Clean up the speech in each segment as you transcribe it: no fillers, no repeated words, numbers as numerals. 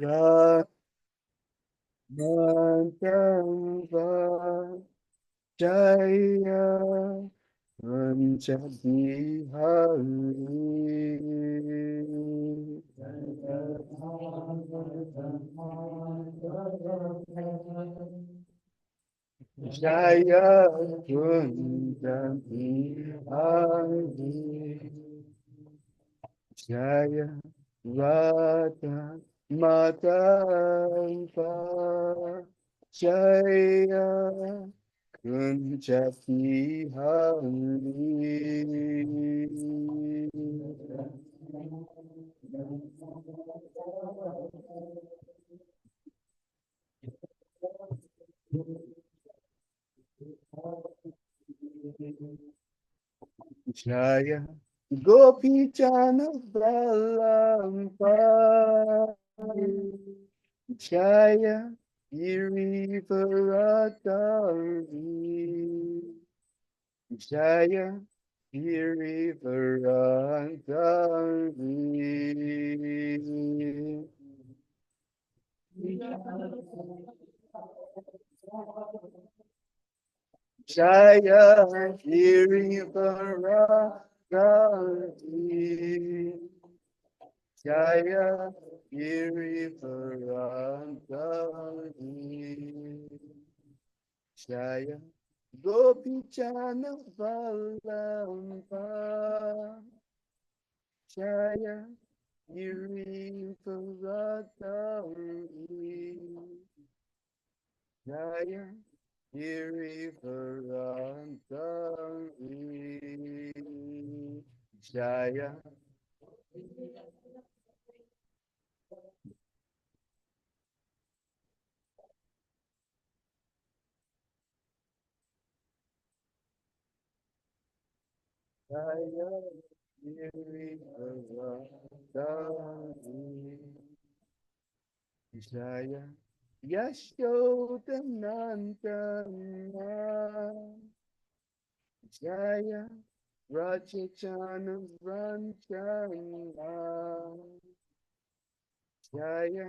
Ratnatamba Jaya Panchadihari Jaya Kunjabihari Jaya Radha Madhava Jaya Jaya Gopi Jana Balamba Jaya Girivaradari Jaya Girivaradari Jaya Girivaradari Jaya Girivaradari Jaya Gopi Jana Valamba Jaya Girivaradari Jaya Girivaradari Jaya Jaya Girivaradari Jaya Yashodanandana Jaya Rajachana Ranjana Jaya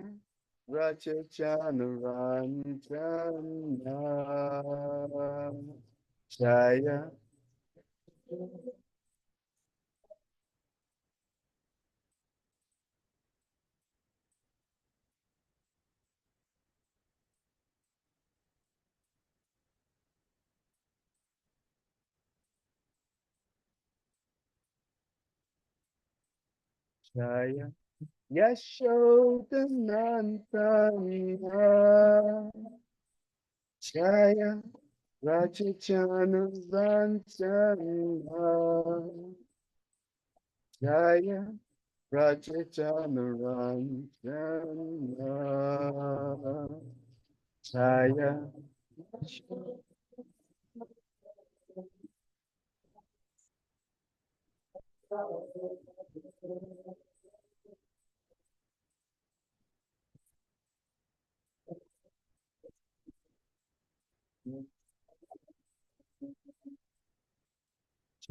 Rajachana Ranjana Jaya Jaya Yashodanandana Jaya Rajachana Ranjana Jaya Rajachanaranjana Jaya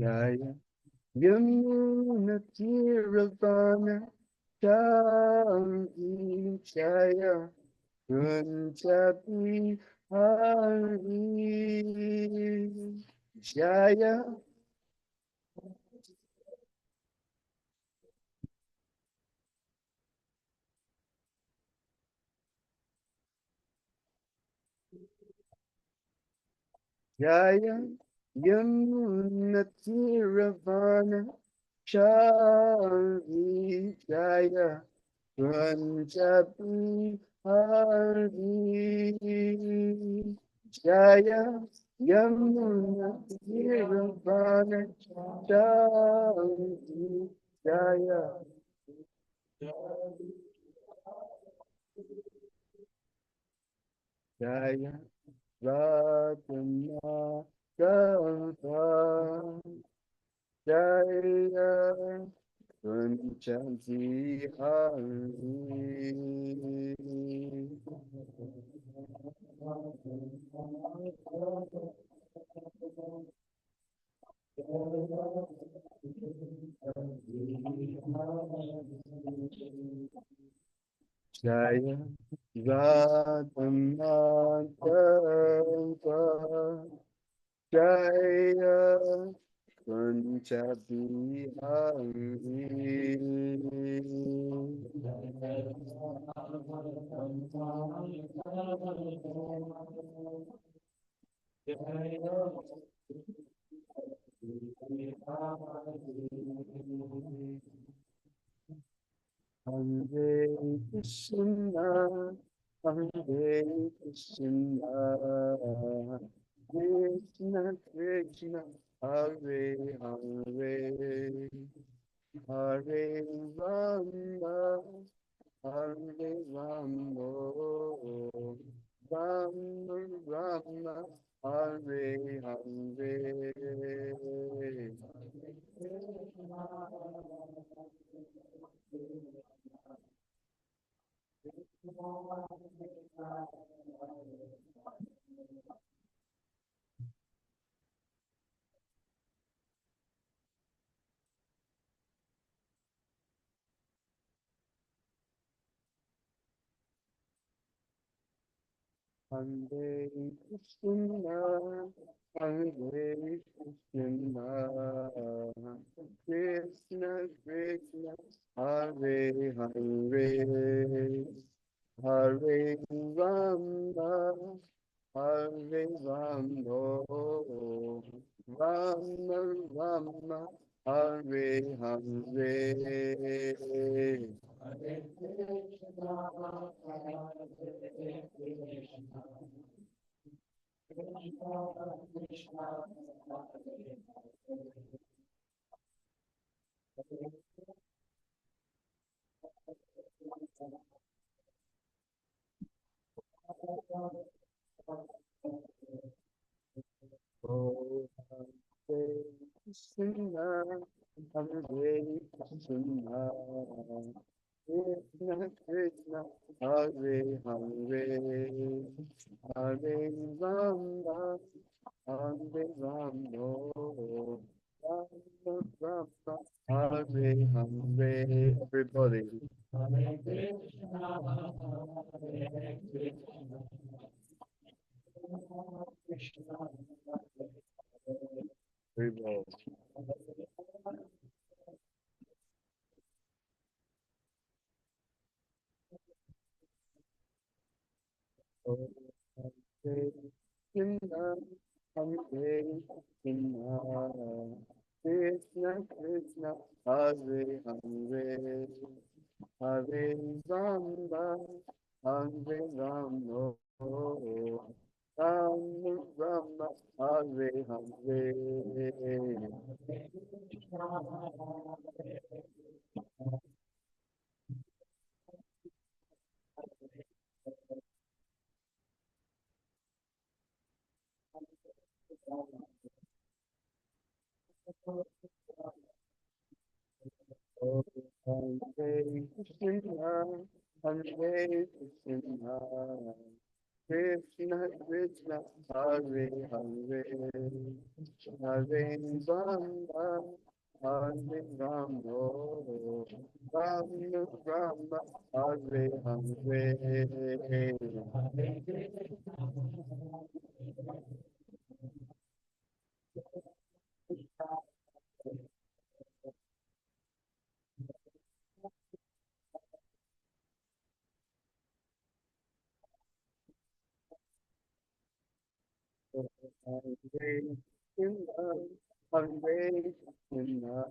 Jaya Yamuna Tiravana Jaya Jaya Kunjabi Hari Jaya Jaya Yamuna Tiravana Jaya Jaya Punjabi Hari Jaya Yamuna Tiravana Jaya Jaya Jaya Ratna Ganga Jaya Kunjanti Hari Jaya Radhamadava Jaya Kunjabi Hare Krishna, Hare Krishna, Krishna Krishna, Hare Hare, Hare Rama, Hare Rama, Rama Rama, Hare Hare. Hare Krishna, Hare Krishna, Krishna Krishna, Hare Hare, Hare Rama, Hare Rama, Rama Rama, Hare Hare. Oh, Hare Krishna, Hare Krishna, Krishna Krishna, Hare Hare, Hare Rama, Hare Rama, Rama Rama, Hare Hare. Everybody, everybody. Oh, Hare Krishna, Hare Krishna, Krishna Krishna, Hare Hare, Hare Rama, Hare Rama, Rama Rama, Hare Hare. Oh, Hare Krishna, Hare Krishna, Krishna Krishna, Hare Hare, Hare Rama, Hare Rama, Rama Rama, Hare Hare. Hare Krishna, Hare Krishna,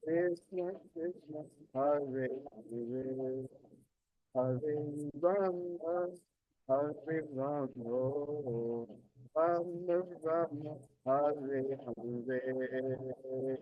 Krishna Krishna, Hare Hare, Hare Rama, Hare Rama, Rama Rama, Hare Hare.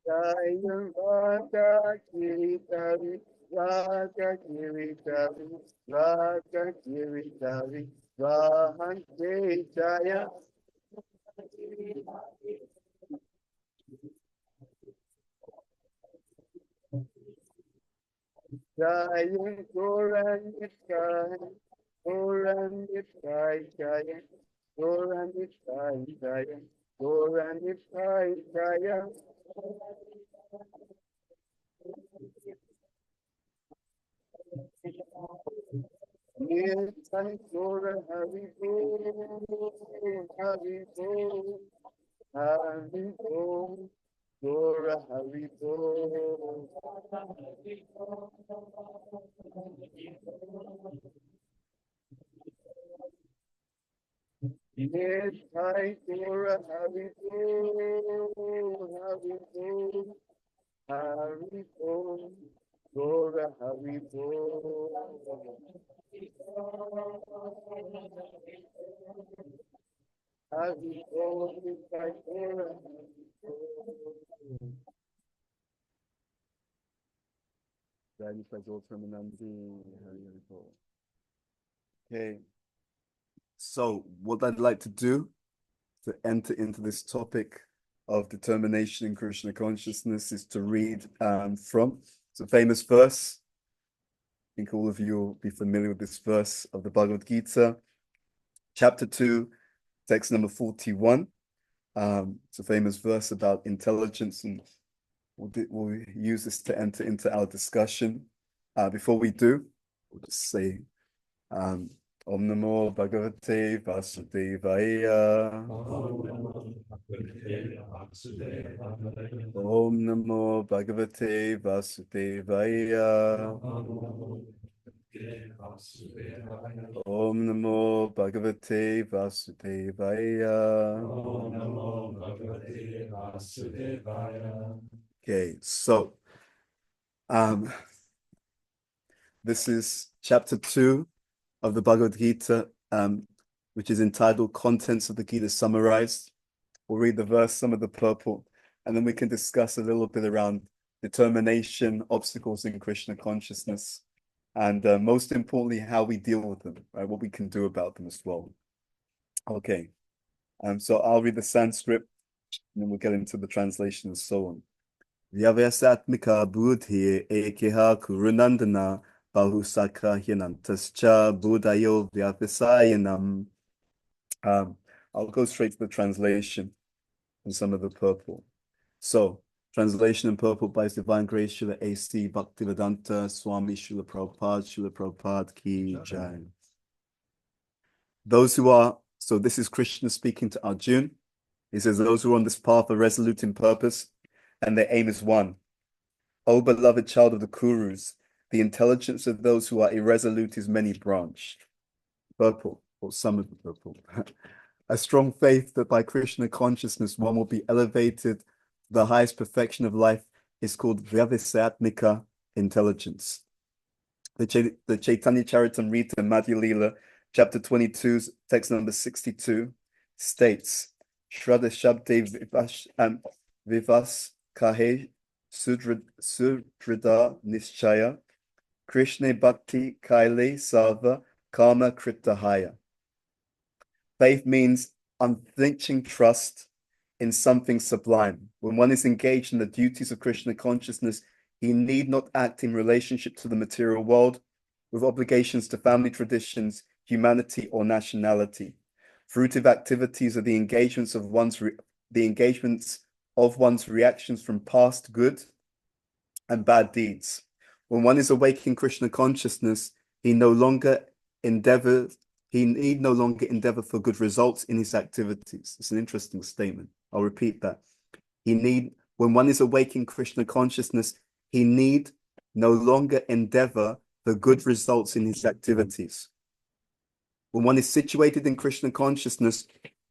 Jaya Raja Kiritari, Raja Kiritari, Raja Kiritari, Rahante Jaya. Jaya Gorangitai, Gorangitai Jaya, Gorangitai Jaya, Gorangitai Jaya. Nitai Gora Haribo, Haribo, Haribo, Gora Haribo. Nitai Gora Haribo, Haribo, Haribo, Gora Haribo. Haribo, Nitai Gora Haribo. Okay, so what I'd like to do to enter into this topic of determination in Krishna consciousness is to read from it's a famous verse. I think all of you will be familiar with this verse of the Bhagavad Gita, chapter 2, text number 41. It's a famous verse about intelligence, and we'll use this to enter into our discussion. Before we do, we'll just say Om Namo Bhagavate Vasudevaya. Om Namo Bhagavate Vasudevaya. Om Namo Bhagavate Vasudevaya. Okay, so this is chapter 2 of the Bhagavad Gita, which is entitled Contents of the Gita Summarized. We'll read the verse, some of the purport, and then we can discuss a little bit around determination, obstacles in Krishna consciousness, and most importantly, how we deal with them, right? What we can do about them as well. Okay, so I'll read the Sanskrit, and then we'll get into the translation and so on. Vyavasatmika buddhi ekeha kurunandana bahusakha hyanantascha buddhayo vyapasayanam. I'll go straight to the translation and some of the purport. So, translation and purport by His Divine Grace Srila A.C. Bhaktivedanta Swami Srila Prabhupada Ki Jai. Those who are, so this is Krishna speaking to Arjuna. He says, those who are on this path are resolute in purpose, and their aim is one. O beloved child of the Kurus, the intelligence of those who are irresolute is many-branched. Purport, or some of the purport. A strong faith that by Krishna consciousness one will be elevated to the highest perfection of life is called Vyavasatmika intelligence. The Chaitanya Charitamrita Madhya Lila, chapter 22, text number 62, states, Shraddha Shabde Vivas Kahe Sudrida Nischaya Krishna Bhakti Kaile Sarva Karma Kritahaya. Faith means unflinching trust in something sublime. When one is engaged in the duties of Krishna consciousness, he need not act in relationship to the material world with obligations to family traditions, humanity, or nationality. Fruitive activities are the engagements of one's reactions from past good and bad deeds. When one is awake in Krishna consciousness, he need no longer endeavor for good results in his activities. It's an interesting statement. I'll repeat that. When one is awake in Krishna consciousness, he need no longer endeavor for good results in his activities. When one is situated in Krishna consciousness,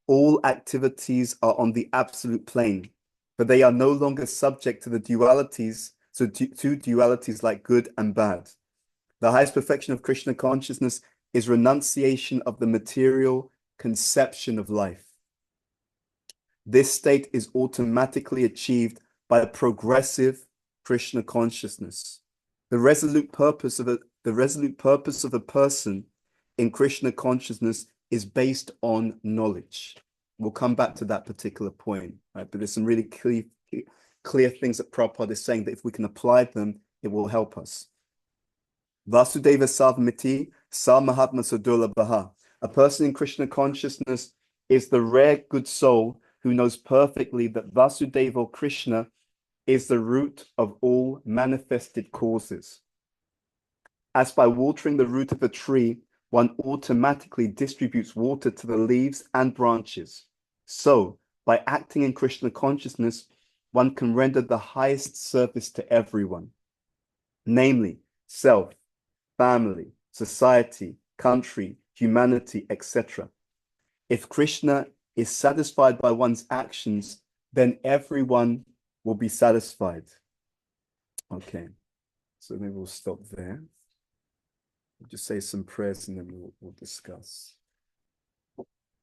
all activities are on the absolute plane, but they are no longer subject to the dualities, to dualities like good and bad. The highest perfection of Krishna consciousness is renunciation of the material conception of life. This state is automatically achieved by a progressive Krishna consciousness. The resolute purpose of a person in Krishna consciousness is based on knowledge. We'll come back to that particular point, right? But there's some really clear things that Prabhupada is saying that if we can apply them, it will help us. Vasudeva Savamiti Sa Mahatma Sadurlabha. A person in Krishna consciousness is the rare good soul who knows perfectly that Vasudeva or Krishna is the root of all manifested causes. As by watering the root of a tree, one automatically distributes water to the leaves and branches. So, by acting in Krishna consciousness, one can render the highest service to everyone, namely self, family, society, country, humanity, etc. If Krishna is satisfied by one's actions, then everyone will be satisfied. Okay, so maybe we'll stop there. We'll just say some prayers and then we'll discuss.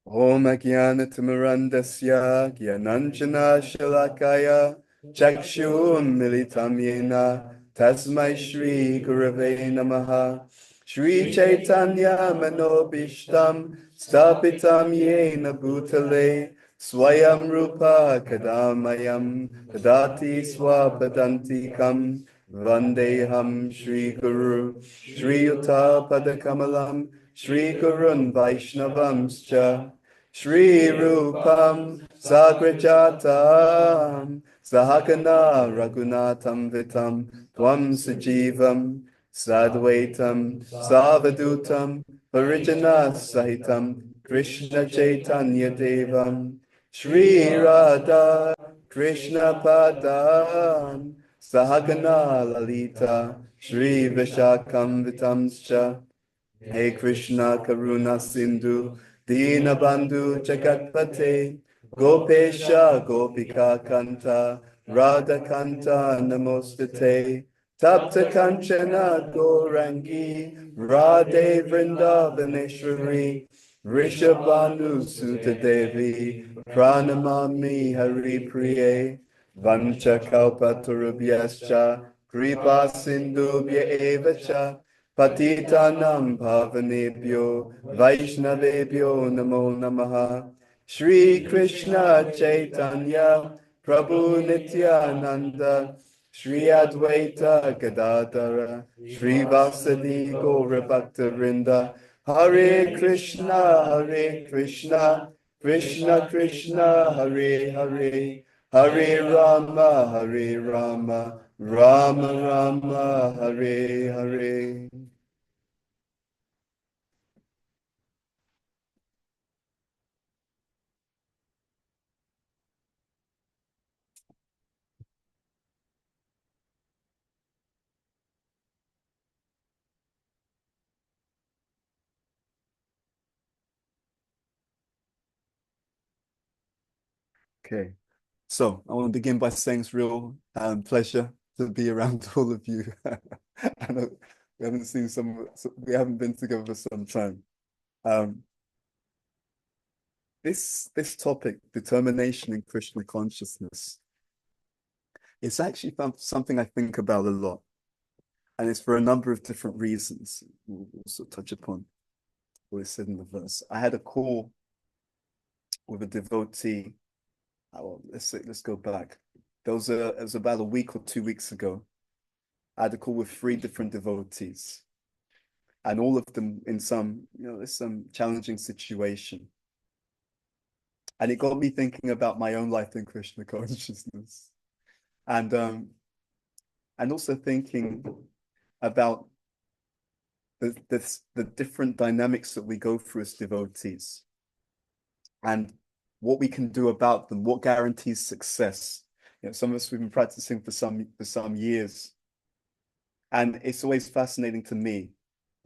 Om Ajnanatamurandasya Gyananjana Shalakaya Chakshun Militam Yena Tasmai Shri Gurave Namaha Shri Chaitanya Manobishtam Stapitam Yena Bhutale Swayam Rupa Kadamayam Dadati Swapadantikam Vandeham Shri Guru Shri Yuta Padakamalam Shri Gurun Vaishnavamscha Shri Rupam Sagrajatam Sahakana Raghunatam Vitam Tvam Sajivam Sadvaitam Savadutam Parijana Sahitam Krishna Chaitanya Devam Shri Radha Krishna Padam Sahagana Lalita Shri Vishakam Vitamscha Hey Krishna Karuna Sindhu Dinabandhu Jagatpate Gopesha Gopika Kanta Radha Kanta Namostate Tapta Kanchana Gorangi Radhe Vrindavaneshwari Rishabhanu Sutta Devi Pranamami Hari Priye Vancha Kalpatarubhyascha Kripa Sindhubhya Evacha Patitanam Pavanebhyo Vaishnavebhyo Namo Namaha Shri Krishna Chaitanya Prabhu Nityananda Shri Advaita Gadadara Shri Vasadi Gaura Bhakta Hare Krishna Krishna Krishna Hare Hare Hare Rama Rama Rama Hare Hare. Okay, so I want to begin by saying it's real pleasure to be around all of you. I know we haven't been together for some time. Um, this topic, determination in Krishna consciousness, it's actually something I think about a lot, and it's for a number of different reasons. We'll also touch upon what is said in the verse. I had a call with a devotee. Oh, let's go back. It was about a week or 2 weeks ago. I had a call with 3 different devotees, and all of them in there's some challenging situation. And it got me thinking about my own life in Krishna consciousness, and also thinking about the different dynamics that we go through as devotees, and what we can do about them, what guarantees success. Some of us we've been practicing for some years, and it's always fascinating to me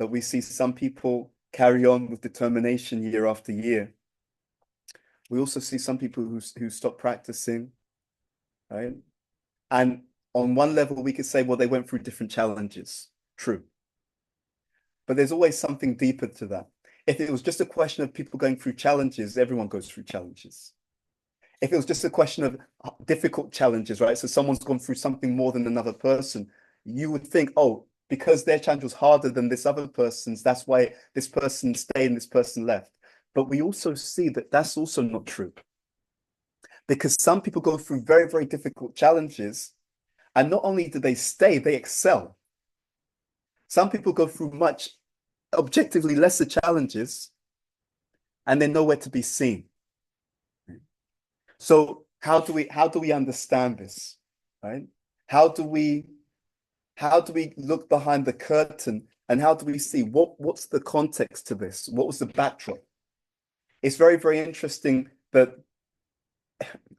that we see some people carry on with determination year after year. We also see some people who stop practicing, right? And on one level, we could say, well, they went through different challenges. True. But there's always something deeper to that. If it was just a question of people going through challenges, everyone goes through challenges. If it was just a question of difficult challenges, right? So someone's gone through something more than another person, you would think, oh, because their challenge was harder than this other person's, that's why this person stayed and this person left. But we also see that that's also not true. Because some people go through very, very difficult challenges, and not only do they stay, they excel. Some people go through much objectively lesser challenges and they're nowhere to be seen. So how do we understand this? Right? How do we how do we look behind the curtain and how do we see what's the context to this? What was the backdrop? It's very, very interesting that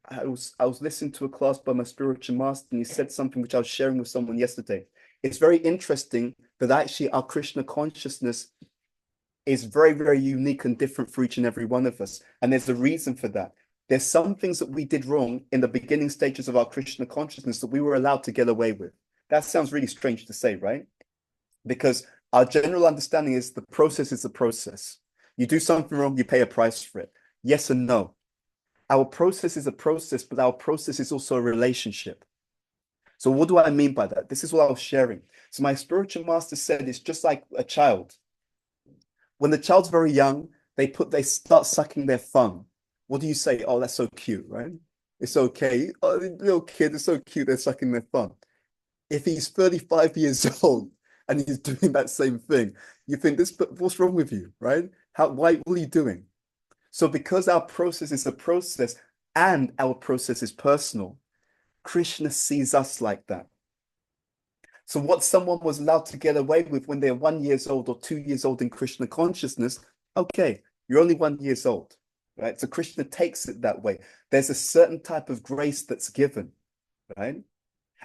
I was listening to a class by my spiritual master, and he said something which I was sharing with someone yesterday. It's very interesting that actually our Krishna consciousness is very, very unique and different for each and every one of us. And there's a reason for that. There's some things that we did wrong in the beginning stages of our Krishna consciousness that we were allowed to get away with. That sounds really strange to say, right? Because our general understanding is the process is the process. You do something wrong, you pay a price for it. Yes and no. Our process is a process, but our process is also a relationship. So what do I mean by that? This is what I was sharing. So my spiritual master said it's just like a child. When the child's very young, they start sucking their thumb. What do you say? Oh, that's so cute, right? It's okay. Oh, the little kid is so cute, they're sucking their thumb. If he's 35 years old and he's doing that same thing, you think what's wrong with you, right? What are you doing? So because our process is a process and our process is personal, Krishna sees us like that. So what someone was allowed to get away with when they're 1 year old or 2 years old in Krishna consciousness, okay, you're only 1 year old, right? So Krishna takes it that way. There's a certain type of grace that's given, right?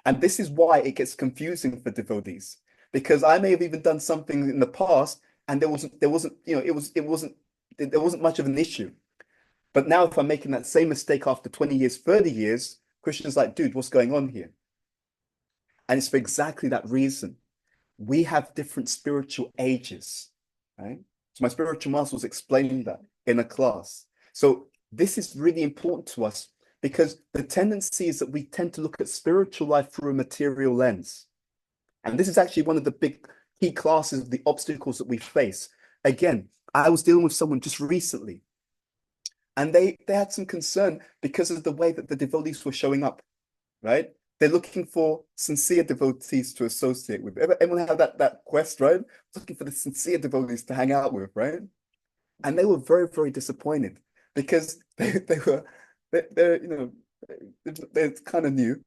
And this is why it gets confusing for devotees, because I may have even done something in the past and there wasn't much of an issue. But now if I'm making that same mistake after 20 years, 30 years, Krishna's like, dude, what's going on here? And it's for exactly that reason. We have different spiritual ages, right? So my spiritual master was explaining that in a class. So this is really important to us because the tendency is that we tend to look at spiritual life through a material lens. And this is actually one of the big key classes of the obstacles that we face. Again, I was dealing with someone just recently, and they had some concern because of the way that the devotees were showing up, right? They're looking for sincere devotees to associate with. Everyone have that quest, right? Looking for the sincere devotees to hang out with, right? And they were very, very disappointed because they're they're kind of new,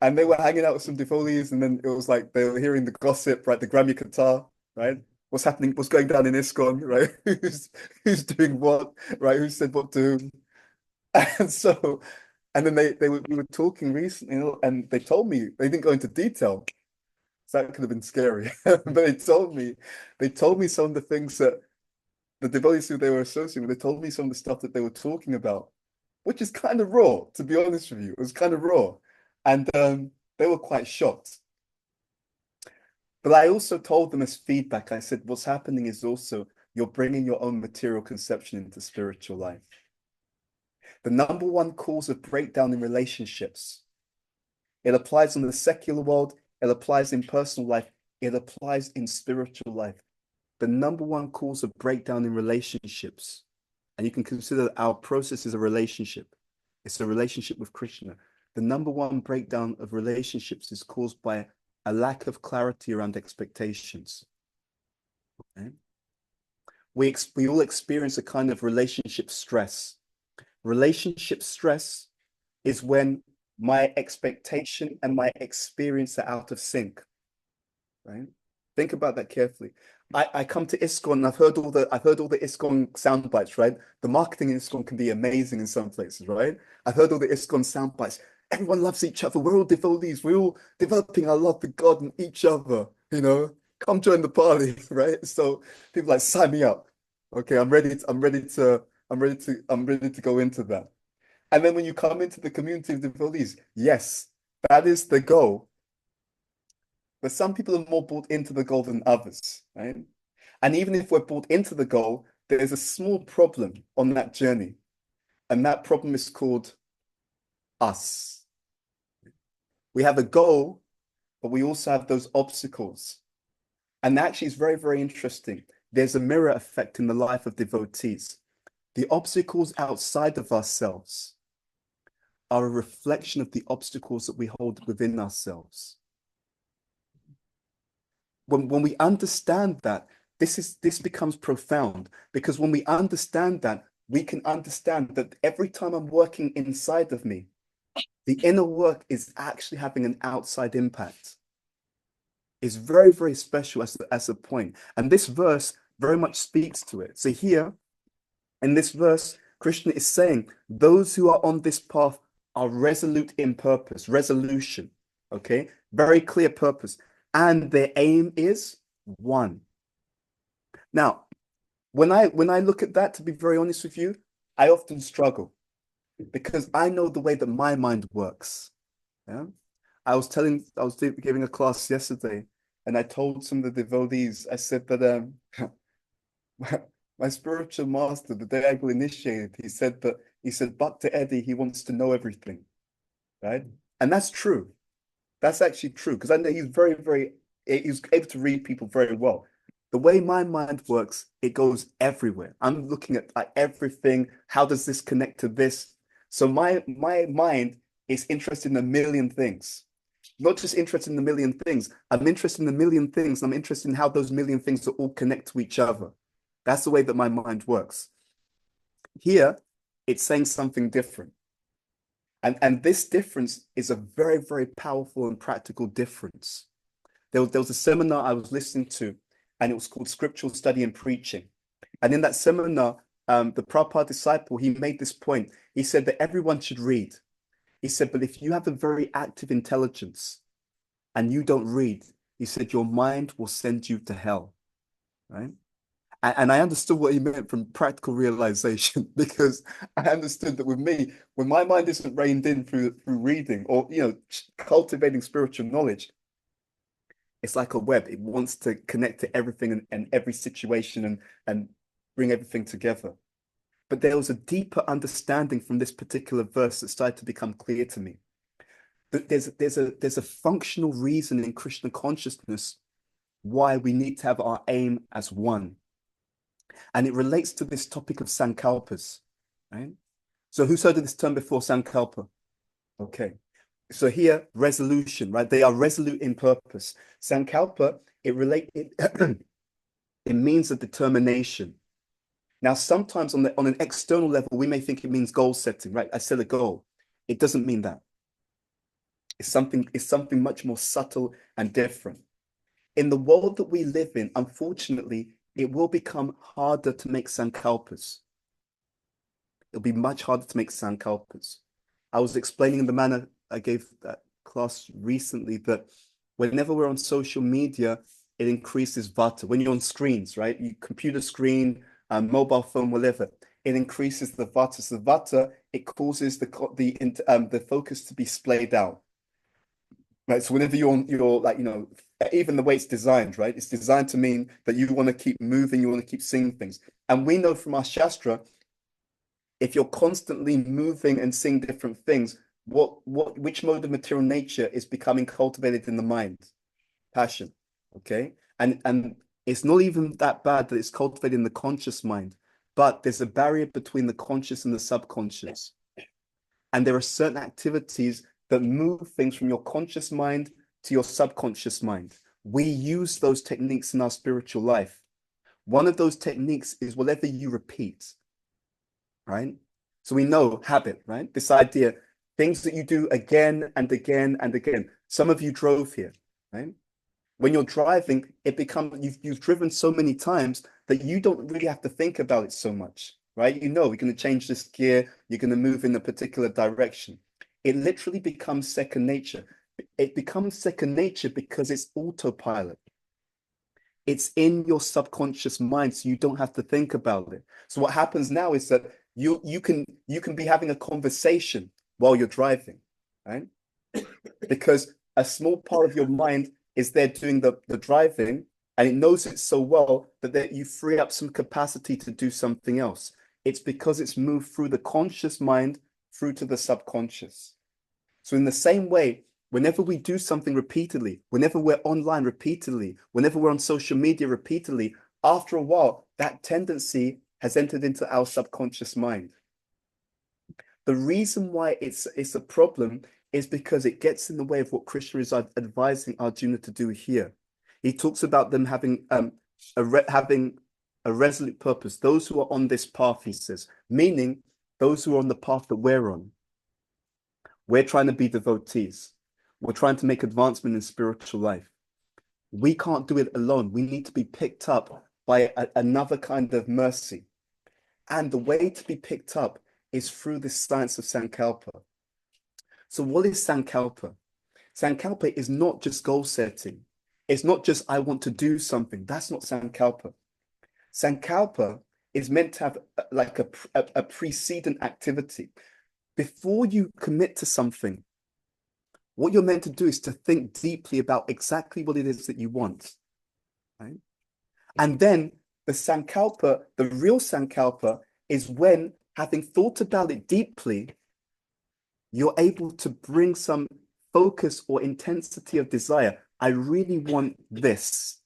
and they were hanging out with some devotees, and then it was like they were hearing the gossip, right? The Grammy Qatar, right? What's happening? What's going down in ISKCON, right? Who's doing what, right? Who said what to whom? And so, and then we were talking recently, and they told me they didn't go into detail. So that could have been scary, but they told me some of the things that the devotees who they were associating with. They told me some of the stuff that they were talking about, which is kind of raw, to be honest with you. It was kind of raw, and they were quite shocked. But I also told them as feedback. I said, what's happening is also you're bringing your own material conception into spiritual life. The number one cause of breakdown in relationships. It applies in the secular world, it applies in personal life, it applies in spiritual life. The number one cause of breakdown in relationships, and you can consider that our process is a relationship. It's a relationship with Krishna. The number one breakdown of relationships is caused by a lack of clarity around expectations. Okay? We all experience a kind of relationship stress. Relationship stress is when my expectation and my experience are out of sync, right? Think about that carefully. I come to ISKCON and I've heard all the ISKCON sound bites, right? The marketing in ISKCON can be amazing in some places, right? I've heard all the ISKCON sound bites. Everyone loves each other. We're all devotees. We're all developing our love for God and each other, you know? Come join the party, right? So people like sign me up. Okay, I'm ready to go into that. And then when you come into the community of devotees, yes, that is the goal. But some people are more bought into the goal than others, right? And even if we're bought into the goal, there's a small problem on that journey. And that problem is called us. We have a goal, but we also have those obstacles. And actually, it's very, very interesting. There's a mirror effect in the life of devotees. The obstacles outside of ourselves are a reflection of the obstacles that we hold within ourselves. when we understand that, this becomes profound, because when we understand that, we can understand that every time I'm working inside of me, the inner work is actually having an outside impact. It's very, very special as a point. And this verse very much speaks to it. So here in this verse, Krishna is saying those who are on this path are resolute in purpose, resolution, okay? Very clear purpose. And their aim is one. Now, when I look at that, to be very honest with you, I often struggle because I know the way that my mind works. Yeah. I was giving a class yesterday, and I told some of the devotees, I said that my spiritual master, the day I got initiated, he said, but to Eddie, he wants to know everything, right? And that's true. That's actually true because I know he's able to read people very well. The way my mind works, it goes everywhere. I'm looking at like everything. How does this connect to this? So my mind is interested in a million things. Not just interested in a million things. I'm interested in a million things. I'm interested in how those million things are all connect to each other. That's the way that my mind works. Here, it's saying something different. And this difference is a very, very powerful and practical difference. There was a seminar I was listening to, and it was called Scriptural Study and Preaching. And in that seminar, the Prabhupada disciple, he made this point. He said that everyone should read. He said, but if you have a very active intelligence and you don't read, he said, your mind will send you to hell, right? And I understood what he meant from practical realization because I understood that with me, when my mind isn't reined in through reading or cultivating spiritual knowledge, it's like a web. It wants to connect to everything and every situation and bring everything together. But there was a deeper understanding from this particular verse that started to become clear to me. That there's a functional reason in Krishna consciousness why we need to have our aim as one. And it relates to this topic of sankalpas, right? So who's heard of this term before, sankalpa? Okay. So here, resolution, right? They are resolute in purpose. Sankalpa, it means a determination. Now, sometimes on an external level, we may think it means goal setting, right? I set a goal. It doesn't mean that. It's something much more subtle and different. In the world that we live in, unfortunately, it will become harder to make sankalpas. It'll be much harder to make sankalpas. I was explaining in the manner I gave that class recently that whenever we're on social media, it increases vata. When you're on screens, right? Computer screen, mobile phone, whatever, it increases the vata. So the vata, it causes the focus to be splayed out. Right. So whenever you're like, even the way it's designed, right? It's designed to mean that you want to keep moving, you want to keep seeing things. And we know from our Shastra, if you're constantly moving and seeing different things, which mode of material nature is becoming cultivated in the mind? Passion. Okay. And it's not even that bad that it's cultivated in the conscious mind, but there's a barrier between the conscious and the subconscious. And there are certain activities that move things from your conscious mind to your subconscious mind. We use those techniques in our spiritual life. One of those techniques is whatever you repeat, right? So we know habit, right? This idea, things that you do again and again and again. Some of you drove here, right? When you're driving, it becomes you've driven so many times that you don't really have to think about it so much, right? You're going to change this gear, you're going to move in a particular direction. It literally becomes second nature. It becomes second nature because it's autopilot. It's in your subconscious mind, so you don't have to think about it. So what happens now is that you can be having a conversation while you're driving, right? Because a small part of your mind is there doing the driving, and it knows it so well that you free up some capacity to do something else. It's because it's moved through the conscious mind through to the subconscious. So in the same way, whenever we do something repeatedly, whenever we're online repeatedly, whenever we're on social media repeatedly, after a while, that tendency has entered into our subconscious mind. The reason why it's a problem is because it gets in the way of what Krishna is advising Arjuna to do here. He talks about them having having a resolute purpose. Those who are on this path, he says, meaning those who are on the path that we're on. We're trying to be devotees. We're trying to make advancement in spiritual life. We can't do it alone. We need to be picked up by another kind of mercy. And the way to be picked up is through the science of Sankalpa. So what is Sankalpa? Sankalpa is not just goal setting. It's not just, I want to do something. That's not Sankalpa. Sankalpa is meant to have like a precedent activity. Before you commit to something, what you're meant to do is to think deeply about exactly what it is that you want, right? And then the Sankalpa, the real Sankalpa, is when, having thought about it deeply, you're able to bring some focus or intensity of desire. I really want this.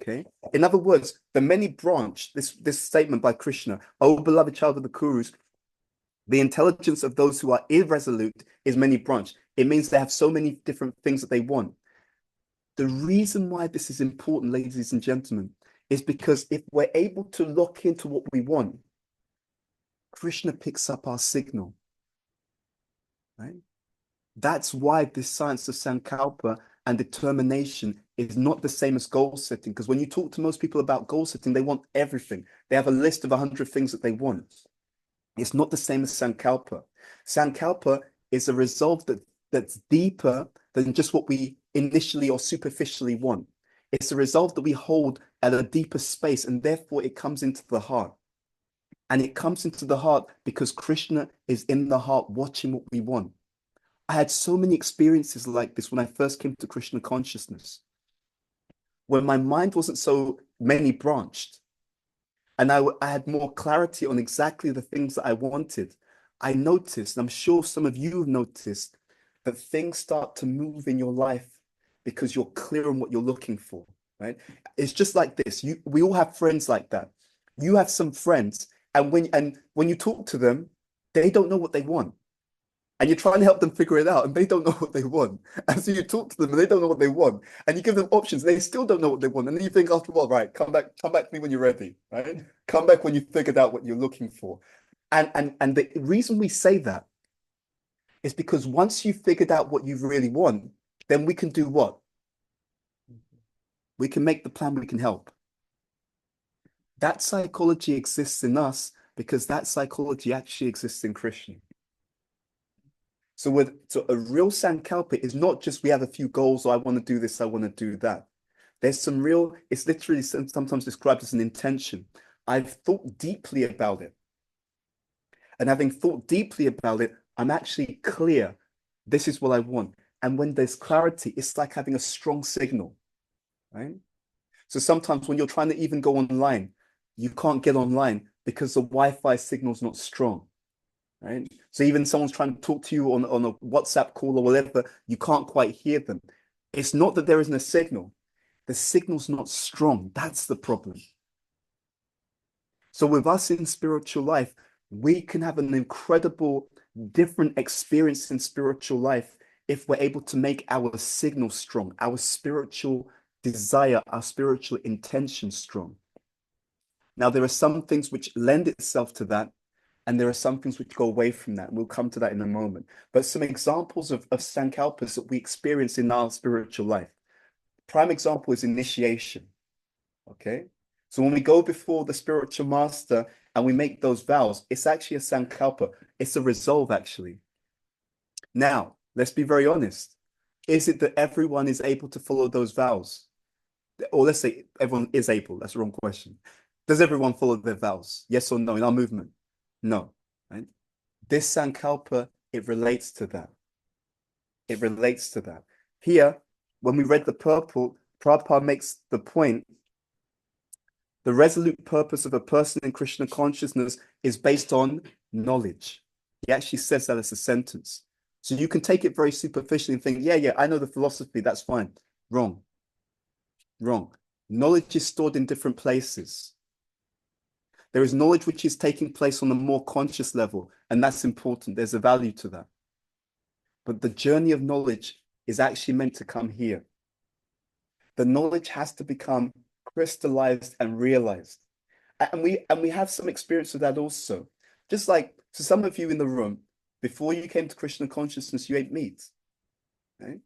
Okay. In other words, the many branch, this statement by Krishna, O beloved child of the Kurus, the intelligence of those who are irresolute is many branch. It means they have so many different things that they want. The reason why this is important, ladies and gentlemen, is because if we're able to lock into what we want, Krishna picks up our signal, right? That's why this science of Sankalpa and determination is not the same as goal setting. Because when you talk to most people about goal setting, they want everything. They have a list of 100 things that they want. It's not the same as Sankalpa. Sankalpa is a resolve that's deeper than just what we initially or superficially want. It's a resolve that we hold at a deeper space, and therefore it comes into the heart. And it comes into the heart because Krishna is in the heart watching what we want. I had so many experiences like this when I first came to Krishna consciousness, when my mind wasn't so many branched, and I had more clarity on exactly the things that I wanted. I noticed, and I'm sure some of you have noticed, that things start to move in your life because you're clear on what you're looking for, right? It's just like this. We all have friends like that. You have some friends, and when you talk to them, they don't know what they want. And you're trying to help them figure it out, and they don't know what they want. And so you talk to them, and they don't know what they want. And you give them options, and they still don't know what they want. And then you think after a while, right, come back to me when you're ready, right? Come back when you figured out what you're looking for. And the reason we say that is because once you've figured out what you really want, then we can do what? We can make the plan, we can help. That psychology exists in us because that psychology actually exists in Krishna. So a real Sankalpa is not just we have a few goals, or I want to do this, I want to do that. There's some real, it's literally sometimes described as an intention. I've thought deeply about it. And having thought deeply about it, I'm actually clear. This is what I want. And when there's clarity, it's like having a strong signal, right? So sometimes when you're trying to even go online, you can't get online because the Wi-Fi signal's not strong, right? So even someone's trying to talk to you on a WhatsApp call or whatever, you can't quite hear them. It's not that there isn't a signal. The signal's not strong. That's the problem. So with us in spiritual life, we can have an incredible different experience in spiritual life if we're able to make our signal strong, our spiritual desire, our spiritual intention strong. Now, there are some things which lend itself to that, and there are some things which go away from that. We'll come to that in a moment. But some examples of sankalpas that we experience in our spiritual life. Prime example is initiation. Okay. So when we go before the spiritual master and we make those vows, it's actually a sankalpa. It's a resolve, actually. Now, let's be very honest. Is it that everyone is able to follow those vows? Or let's say everyone is able. That's the wrong question. Does everyone follow their vows? Yes or no in our movement? No. Right? This sankalpa, it relates to that. It relates to that. Here, when we read the purport, Prabhupada makes the point. The resolute purpose of a person in Krishna consciousness is based on knowledge. He actually says that as a sentence. So you can take it very superficially and think, yeah, I know the philosophy, that's fine. Wrong. Wrong. Knowledge is stored in different places. There is knowledge which is taking place on a more conscious level, and that's important. There's a value to that. But the journey of knowledge is actually meant to come here. the knowledge has to become crystallized and realized. And we have some experience with that also. Just like, so some of you in the room, before you came to Krishna consciousness, you ate meat, right?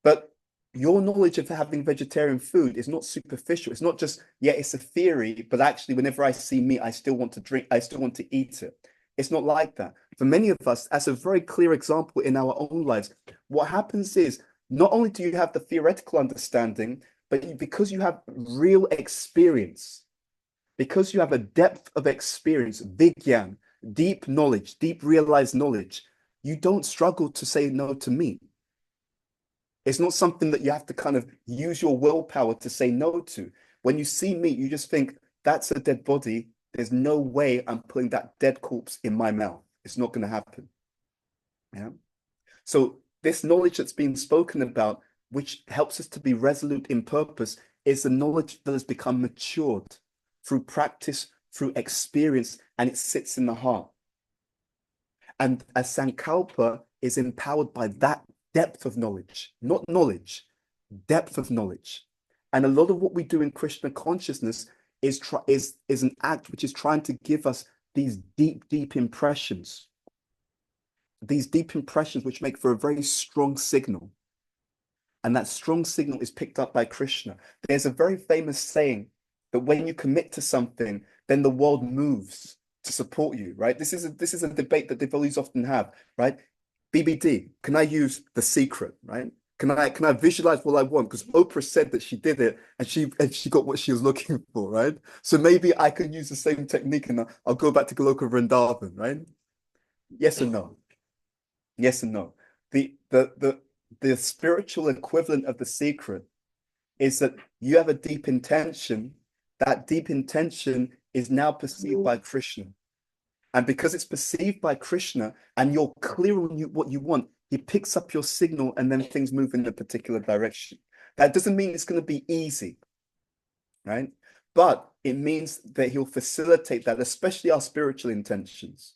But your knowledge of having vegetarian food is not superficial. It's not just, yeah, it's a theory, but actually, whenever I see meat, I still want to drink, I still want to eat it. It's not like that. For many of us, as a very clear example in our own lives, what happens is not only do you have the theoretical understanding, but because you have real experience, because you have a depth of experience, vigyan, deep knowledge, deep realized knowledge, you don't struggle to say no to meat. It's not something that you have to kind of use your willpower to say no to. When you see meat, you just think, that's a dead body. There's no way I'm putting that dead corpse in my mouth. It's not going to happen. Yeah. So this knowledge that's being spoken about, which helps us to be resolute in purpose, is the knowledge that has become matured through practice, through experience, and it sits in the heart. And a sankalpa is empowered by that depth of knowledge, not knowledge, depth of knowledge. And a lot of what we do in Krishna consciousness is an act which is trying to give us these deep impressions. These deep impressions which make for a very strong signal. And that strong signal is picked up by Krishna. There's a very famous saying that when you commit to something, then the world moves to support you, right? This is a debate that devotees often have, right? BBD, can I use the secret, right? Can I visualize what I want? Because Oprah said that she did it and she got what she was looking for, right? So maybe I could use the same technique and I'll go back to Goloka Vrindavan, right? Yes or no? Yes and no. The spiritual equivalent of the secret is that you have a deep intention. That deep intention is now perceived by Krishna. And because it's perceived by Krishna and you're clear on what you want, he picks up your signal and then things move in a particular direction. That doesn't mean it's going to be easy, right? But it means that he'll facilitate that, especially our spiritual intentions.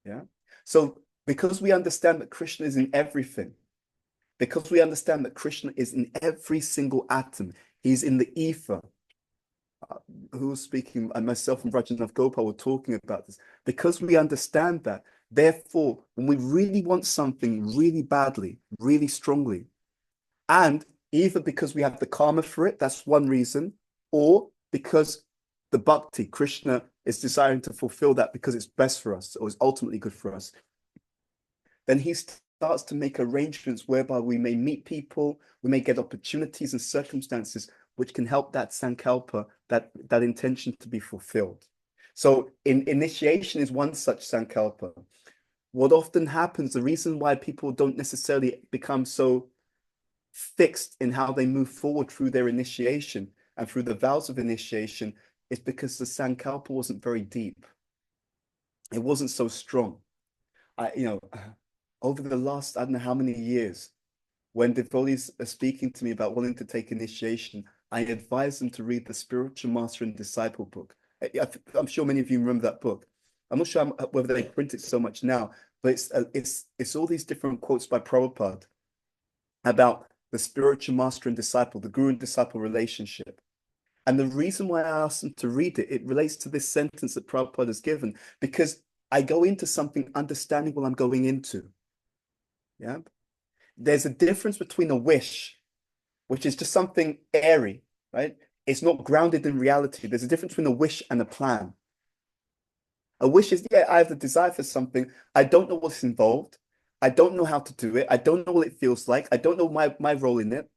Yeah. So because we understand that Krishna is in everything, because we understand that Krishna is in every single atom, he's in the ether. Who was speaking, and myself and Rajanath Gopal were talking about this. Because we understand that, therefore, when we really want something really badly, really strongly, and either because we have the karma for it, that's one reason, or because the bhakti, Krishna is desiring to fulfill that because it's best for us, or is ultimately good for us, then he starts to make arrangements whereby we may meet people, we may get opportunities and circumstances which can help that sankalpa, that intention to be fulfilled. So initiation is one such sankalpa. What often happens, the reason why people don't necessarily become so fixed in how they move forward through their initiation and through the vows of initiation is because the sankalpa wasn't very deep. It wasn't so strong. Over the last, I don't know how many years, when devotees are speaking to me about wanting to take initiation, I advise them to read the Spiritual Master and Disciple book. I'm sure many of you remember that book. I'm not sure whether they print it so much now, but it's all these different quotes by Prabhupada about the spiritual master and disciple, the guru and disciple relationship. And the reason why I asked them to read it, it relates to this sentence that Prabhupada has given, because I go into something understanding what I'm going into. Yeah. There's a difference between a wish, which is just something airy, right? It's not grounded in reality. There's a difference between a wish and a plan. A wish is, yeah, I have the desire for something. I don't know what's involved. I don't know how to do it. I don't know what it feels like. I don't know my role in it.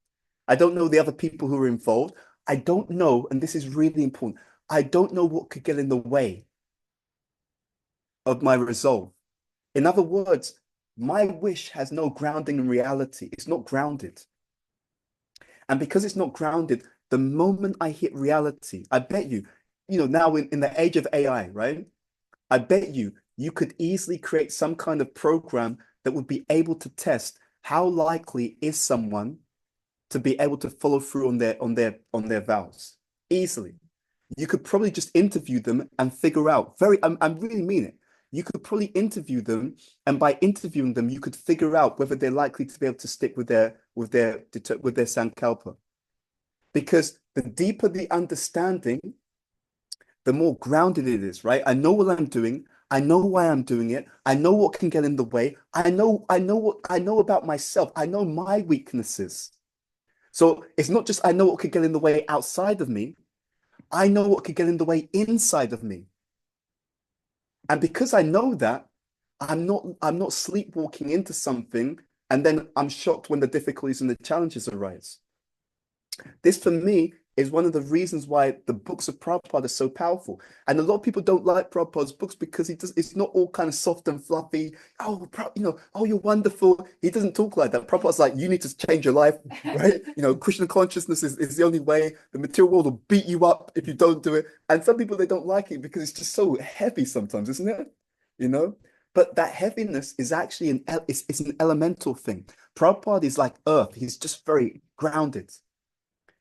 I don't know the other people who are involved. I don't know, and this is really important, I don't know what could get in the way of my resolve. In other words, my wish has no grounding in reality. It's not grounded. And because it's not grounded, the moment I hit reality, I bet you, now in the age of AI, right? I bet you could easily create some kind of program that would be able to test how likely is someone to be able to follow through on their vows easily. You could probably just interview them and figure out I really mean it. You could probably interview them, and by interviewing them, you could figure out whether they're likely to be able to stick with their sankalpa. Because the deeper the understanding, the more grounded it is, right? I know what I'm doing. I know why I'm doing it. I know what can get in the way. I know what I know about myself. I know my weaknesses. So it's not just I know what could get in the way outside of me. I know what could get in the way inside of me. And because I know that, I'm not sleepwalking into something and then I'm shocked when the difficulties and the challenges arise. This for me is one of the reasons why the books of Prabhupada are so powerful. And a lot of people don't like Prabhupada's books because it's not all kind of soft and fluffy. Oh, oh, you're wonderful. He doesn't talk like that. Prabhupada's like, you need to change your life, right? Krishna consciousness is the only way. The material world will beat you up if you don't do it. And some people, they don't like it because it's just so heavy sometimes, isn't it? You know? But that heaviness is actually it's an elemental thing. Prabhupada is like earth. He's just very grounded.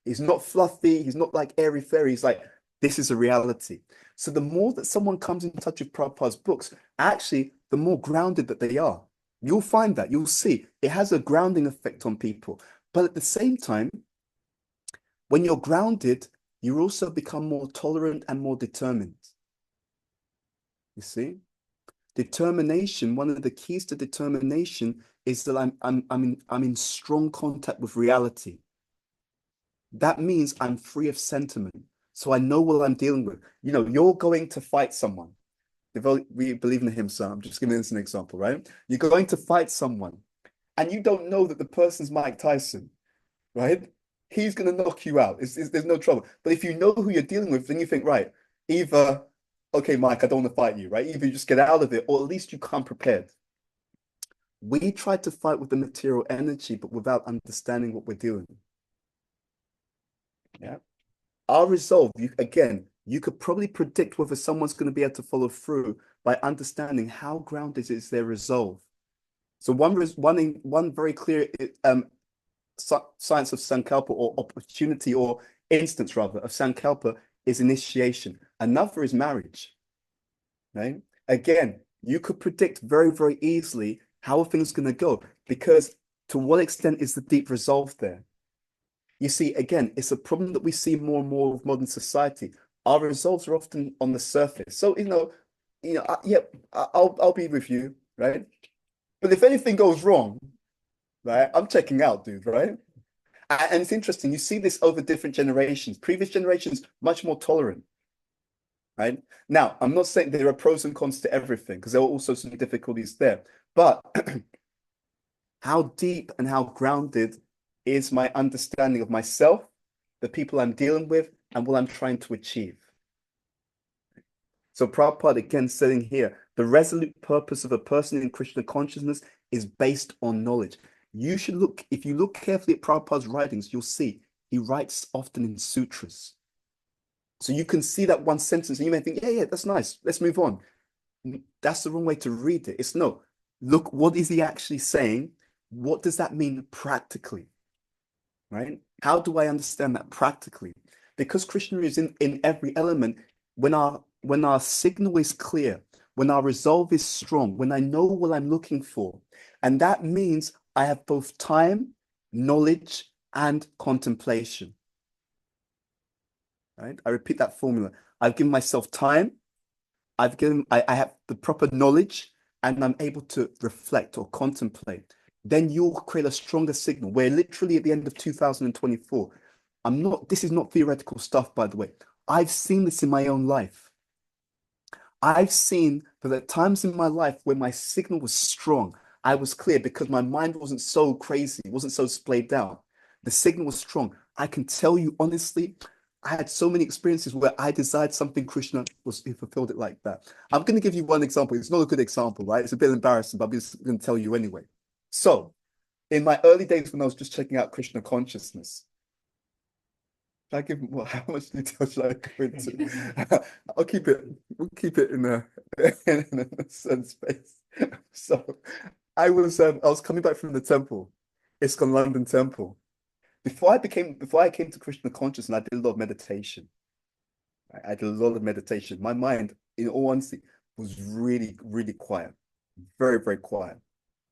He's not fluffy. He's not like airy fairy. He's like, this is a reality. So the more that someone comes in touch with Prabhupada's books, actually, the more grounded that they are. You'll find that. You'll see. It has a grounding effect on people. But at the same time, when you're grounded, you also become more tolerant and more determined. You see? Determination, one of the keys to determination is that I'm in strong contact with reality. That means I'm free of sentiment. So I know what I'm dealing with. You're going to fight someone. We believe in him, so I'm just giving this an example, right? You're going to fight someone and you don't know that the person's Mike Tyson, right? He's going to knock you out. There's no trouble. But if you know who you're dealing with, then you think, right, either, okay, Mike, I don't want to fight you, right? Either you just get out of it, or at least you come prepared. We try to fight with the material energy, but without understanding what we're doing. Yeah. Our resolve, you could probably predict whether someone's going to be able to follow through by understanding how grounded is their resolve. So one very clear science of Sankalpa, or opportunity, or instance rather of Sankalpa, is initiation. Another is marriage. Right? Again, you could predict very, very easily how a thing's going to go, because to what extent is the deep resolve there? You see, again, it's a problem that we see more and more with modern society. Our resolves are often on the surface. So, yeah, I'll be with you, right? But if anything goes wrong, right, I'm checking out, dude, right? And it's interesting. You see this over different generations. Previous generations, much more tolerant, right? Now, I'm not saying there are pros and cons to everything, because there are also some difficulties there. But how deep and how grounded is my understanding of myself, the people I'm dealing with, and what I'm trying to achieve? So Prabhupada again saying here, the resolute purpose of a person in Krishna consciousness is based on knowledge. If you look carefully at Prabhupada's writings, you'll see he writes often in sutras. So you can see that one sentence and you may think, yeah, that's nice. Let's move on. That's the wrong way to read it. It's no, look, what is he actually saying? What does that mean practically? Right? How do I understand that practically? Because Krishna is in every element, when our signal is clear, when our resolve is strong, when I know what I'm looking for, and that means I have both time, knowledge, and contemplation. Right? I repeat that formula. I've given myself time, I have the proper knowledge, and I'm able to reflect or contemplate. Then you'll create a stronger signal. We're literally at the end of 2024. This is not theoretical stuff, by the way. I've seen this in my own life. I've seen that at times in my life when my signal was strong, I was clear because my mind wasn't so crazy, wasn't so splayed out. The signal was strong. I can tell you honestly, I had so many experiences where I desired something, Krishna he fulfilled it like that. I'm going to give you one example. It's not a good example, right? It's a bit embarrassing, but I'm just going to tell you anyway. So, in my early days when I was just checking out Krishna consciousness, should I give how much detail should I go into? We'll keep it in a certain space. So, I was coming back from the temple, ISKCON London Temple. Before I came to Krishna consciousness, I did a lot of meditation. I did a lot of meditation. My mind, in all honesty, was really, really quiet. Very, very quiet.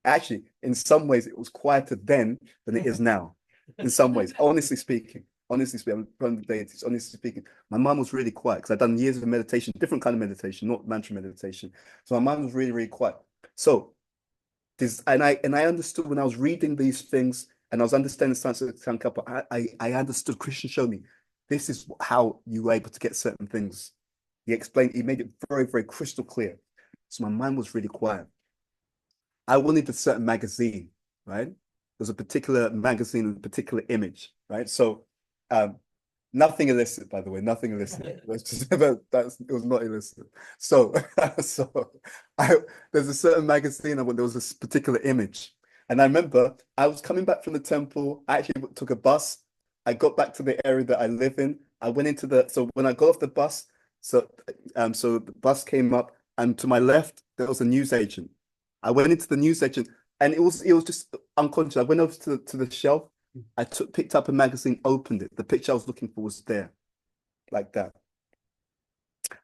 Actually, in some ways, it was quieter then than it is now. In some ways, honestly speaking. honestly speaking, from the deities, honestly speaking, my mind was really quiet because I'd done years of meditation, different kind of meditation, not mantra meditation. So my mind was really, really quiet. So this, and I understood when I was reading these things and I was understanding the science of the Sankappa, I understood. Krishna showed me this is how you were able to get certain things. He explained, he made it very, very crystal clear. So my mind was really quiet. I wanted a certain magazine, right? There's a particular magazine with a particular image, right? So um, nothing illicit, by the way, nothing illicit. Let's just it was not illicit. So so I there's a certain magazine I want, there was this particular image. And I remember I was coming back from the temple. I actually took a bus. I got back to the area that I live in. I went into so when I got off the bus, so the bus came up, and to my left there was a newsagent. I went into the newsagent, and it was just unconscious. I went over to the shelf. I picked up a magazine, opened it. The picture I was looking for was there, like that.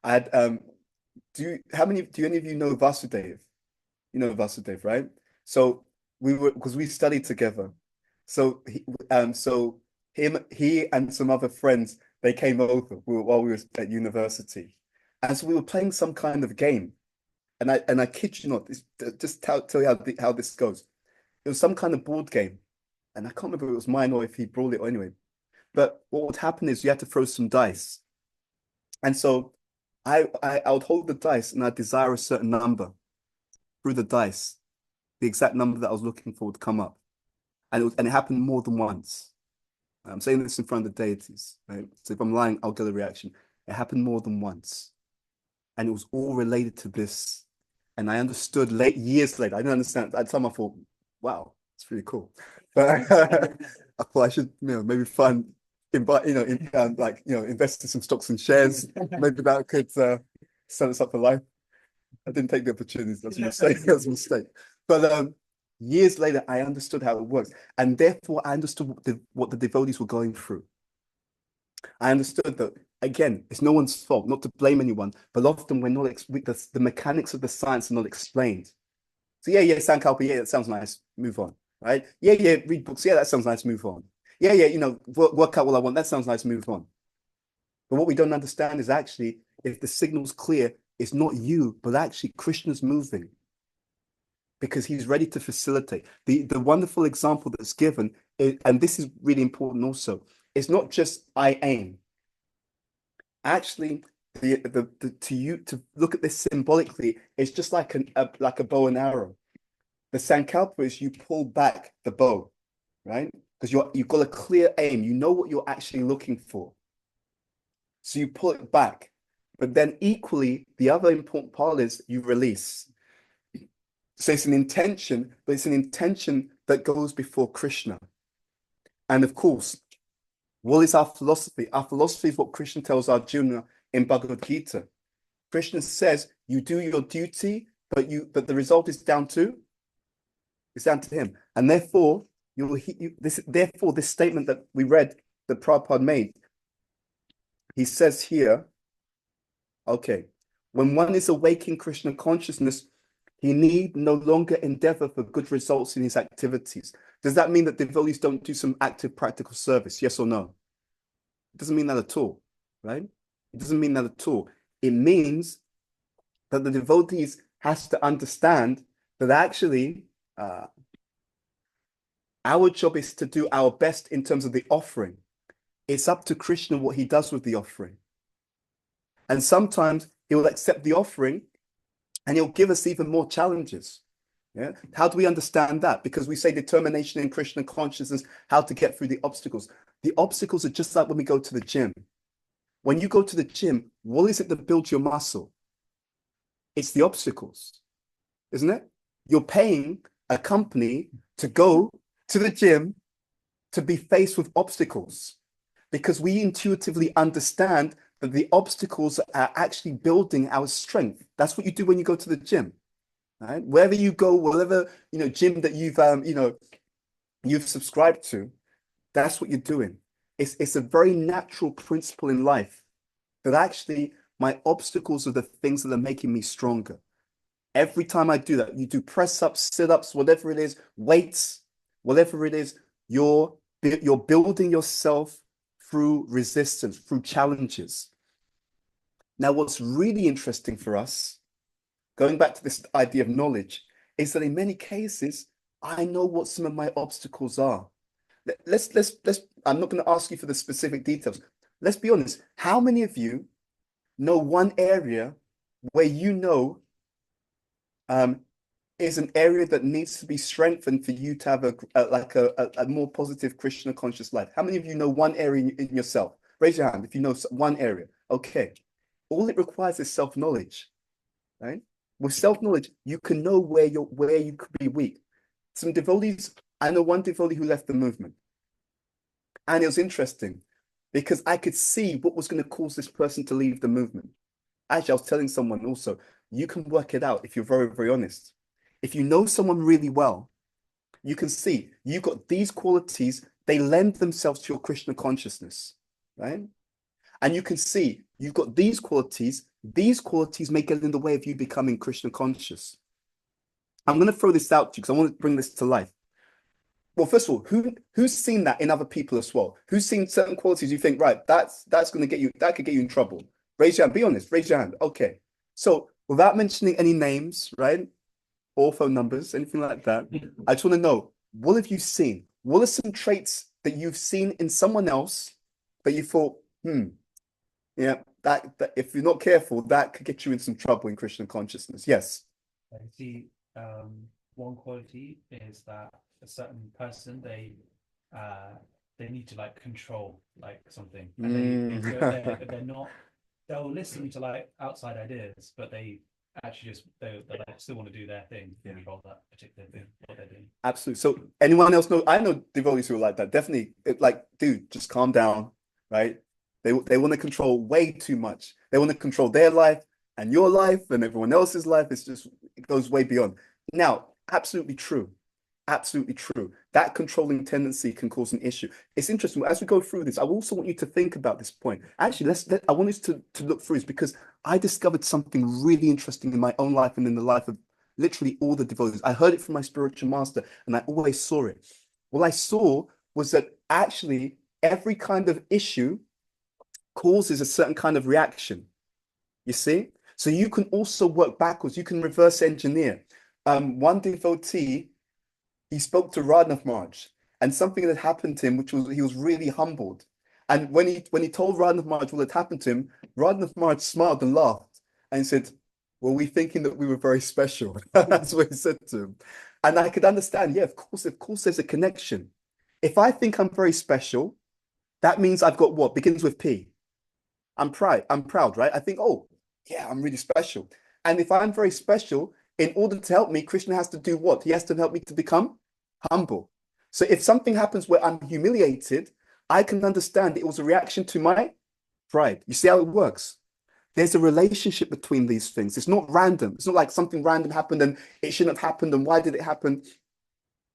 I had do any of you know Vasudev? You know Vasudev, right? So because we studied together. So he and some other friends, they came over while we were at university. And so we were playing some kind of game. And I kid you not, just tell you how this goes. It was some kind of board game. And I can't remember if it was mine or if he brought it or anyway. But what would happen is you had to throw some dice. And so I would hold the dice and I'd desire a certain number through the dice. The exact number that I was looking for would come up. And it happened more than once. I'm saying this in front of the deities, right? So if I'm lying, I'll get a reaction. It happened more than once. And it was all related to this. And I understood years later. I didn't understand. At the time I thought, wow, it's really cool. But I thought I should, maybe invite, invest in some stocks and shares. Maybe that could set us up for life. I didn't take the opportunities. That's a mistake. That's a mistake. But years later, I understood how it works, and therefore I understood what the devotees were going through. I understood that again, it's no one's fault, not to blame anyone, but often we're not the mechanics of the science are not explained. So yeah, Sankalpa, yeah, that sounds nice. Move on, right? Yeah, read books. Yeah, that sounds nice. Move on. Yeah, work out what I want. That sounds nice. Move on. But what we don't understand is actually, if the signal's clear, it's not you, but actually Krishna's moving because he's ready to facilitate. The wonderful example that's given, and this is really important also, it's not just I aim. Actually, to look at this symbolically, it's just like a bow and arrow. The sankalpa is you pull back the bow, right? Because you've got a clear aim. You know what you're actually looking for. So you pull it back. But then equally, the other important part is you release. So it's an intention, but it's an intention that goes before Krishna. And of course, what is our philosophy? Our philosophy is what Krishna tells Arjuna in Bhagavad Gita. Krishna says, you do your duty, but the result is down to him. And therefore, this statement that we read, that Prabhupada made, he says here, okay, when one is awake in Krishna consciousness, he need no longer endeavor for good results in his activities. Does that mean that devotees don't do some active practical service? Yes or no? It doesn't mean that at all, right? It doesn't mean that at all. It means that the devotees has to understand that actually our job is to do our best in terms of the offering. It's up to Krishna what he does with the offering. And sometimes he will accept the offering and he'll give us even more challenges. Yeah. How do we understand that? Because we say determination in Krishna consciousness, how to get through the obstacles. The obstacles are just like when we go to the gym. When you go to the gym, what is it that builds your muscle? It's the obstacles, isn't it? You're paying a company to go to the gym to be faced with obstacles because we intuitively understand that the obstacles are actually building our strength. That's what you do when you go to the gym, right? Wherever you go, whatever, gym that you've subscribed to, that's what you're doing. It's a very natural principle in life that actually my obstacles are the things that are making me stronger. Every time I do that, you do press ups, sit ups, whatever it is, weights, whatever it is, you're building yourself through resistance, through challenges. Now, what's really interesting for us, going back to this idea of knowledge, is that in many cases, I know what some of my obstacles are. Let's I'm not going to ask you for the specific details. Let's be honest. How many of you know one area where you know is an area that needs to be strengthened for you to have a more positive Krishna conscious life? How many of you know one area in yourself? Raise your hand if you know one area. Okay. All it requires is self-knowledge, right? With self-knowledge, you can know where you could be weak. Some devotees, I know one devotee who left the movement. And it was interesting because I could see what was going to cause this person to leave the movement. Actually, I was telling someone also, you can work it out if you're very, very honest. If you know someone really well, you can see you've got these qualities, they lend themselves to your Krishna consciousness, right? And you can see you've got these qualities may get in the way of you becoming Krishna conscious. I'm going to throw this out to you because I want to bring this to life. Well, first of all, who's seen that in other people as well? Who's seen certain qualities you think, right, that's going to get you, that could get you in trouble? Raise your hand, be honest, raise your hand. Okay. So without mentioning any names, right? Or phone numbers, anything like that, I just want to know, what have you seen? What are some traits that you've seen in someone else that you thought, yeah, that if you're not careful, that could get you in some trouble in Krishna consciousness? Yes. I see. One quality is that a certain person they need to like control like something, and they're not. They'll listen to like outside ideas, but they actually just they like, still want to do their thing, control that particular thing, what they're doing. Absolutely. So anyone else know? I know devotees who are like that. Definitely, like, dude, just calm down, right? They want to control way too much. They want to control their life and your life and everyone else's life. It goes way beyond. Now, absolutely true. Absolutely true. That controlling tendency can cause an issue. It's interesting. As we go through this, I also want you to think about this point. Actually, I want us to look through this because I discovered something really interesting in my own life and in the life of literally all the devotees. I heard it from my spiritual master and I always saw it. What I saw was that actually every kind of issue causes a certain kind of reaction. You see? So you can also work backwards. You can reverse engineer. One devotee, he spoke to Radhanath Maharaj, and something that happened to him, which was he was really humbled. And when he told Radhanath Maharaj what had happened to him, Radhanath Maharaj smiled and laughed and said, "Were we thinking that we were very special?" That's what he said to him. And I could understand, yeah, of course, there's a connection. If I think I'm very special, that means I've got what begins with P. I'm proud, right? I think, oh, yeah, I'm really special. And if I'm very special, in order to help me, Krishna has to do what? He has to help me to become humble. So if something happens where I'm humiliated, I can understand it was a reaction to my pride. You see how it works? There's a relationship between these things. It's not random. It's not like something random happened and it shouldn't have happened. And why did it happen?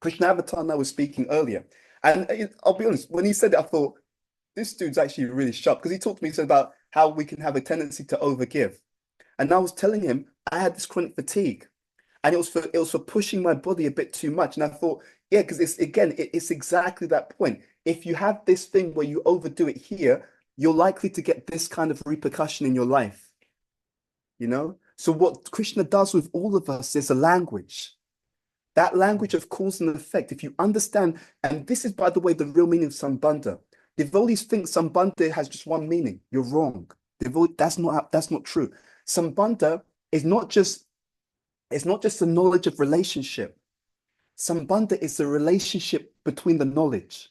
Krishna Avatar and I was speaking earlier. And I'll be honest, when he said it, I thought, this dude's actually really sharp because he talked to me about how we can have a tendency to overgive. And I was telling him I had this chronic fatigue and it was for pushing my body a bit too much. And I thought, yeah, because it's exactly that point. If you have this thing where you overdo it here, you're likely to get this kind of repercussion in your life. You know? So what Krishna does with all of us is a language. That language of cause and effect. If you understand, and this is, by the way, the real meaning of Sambandha. Devotees think Sambandha has just one meaning. You're wrong. That's not true. Sambandha is not just the knowledge of relationship. Sambandha is the relationship between the knowledge.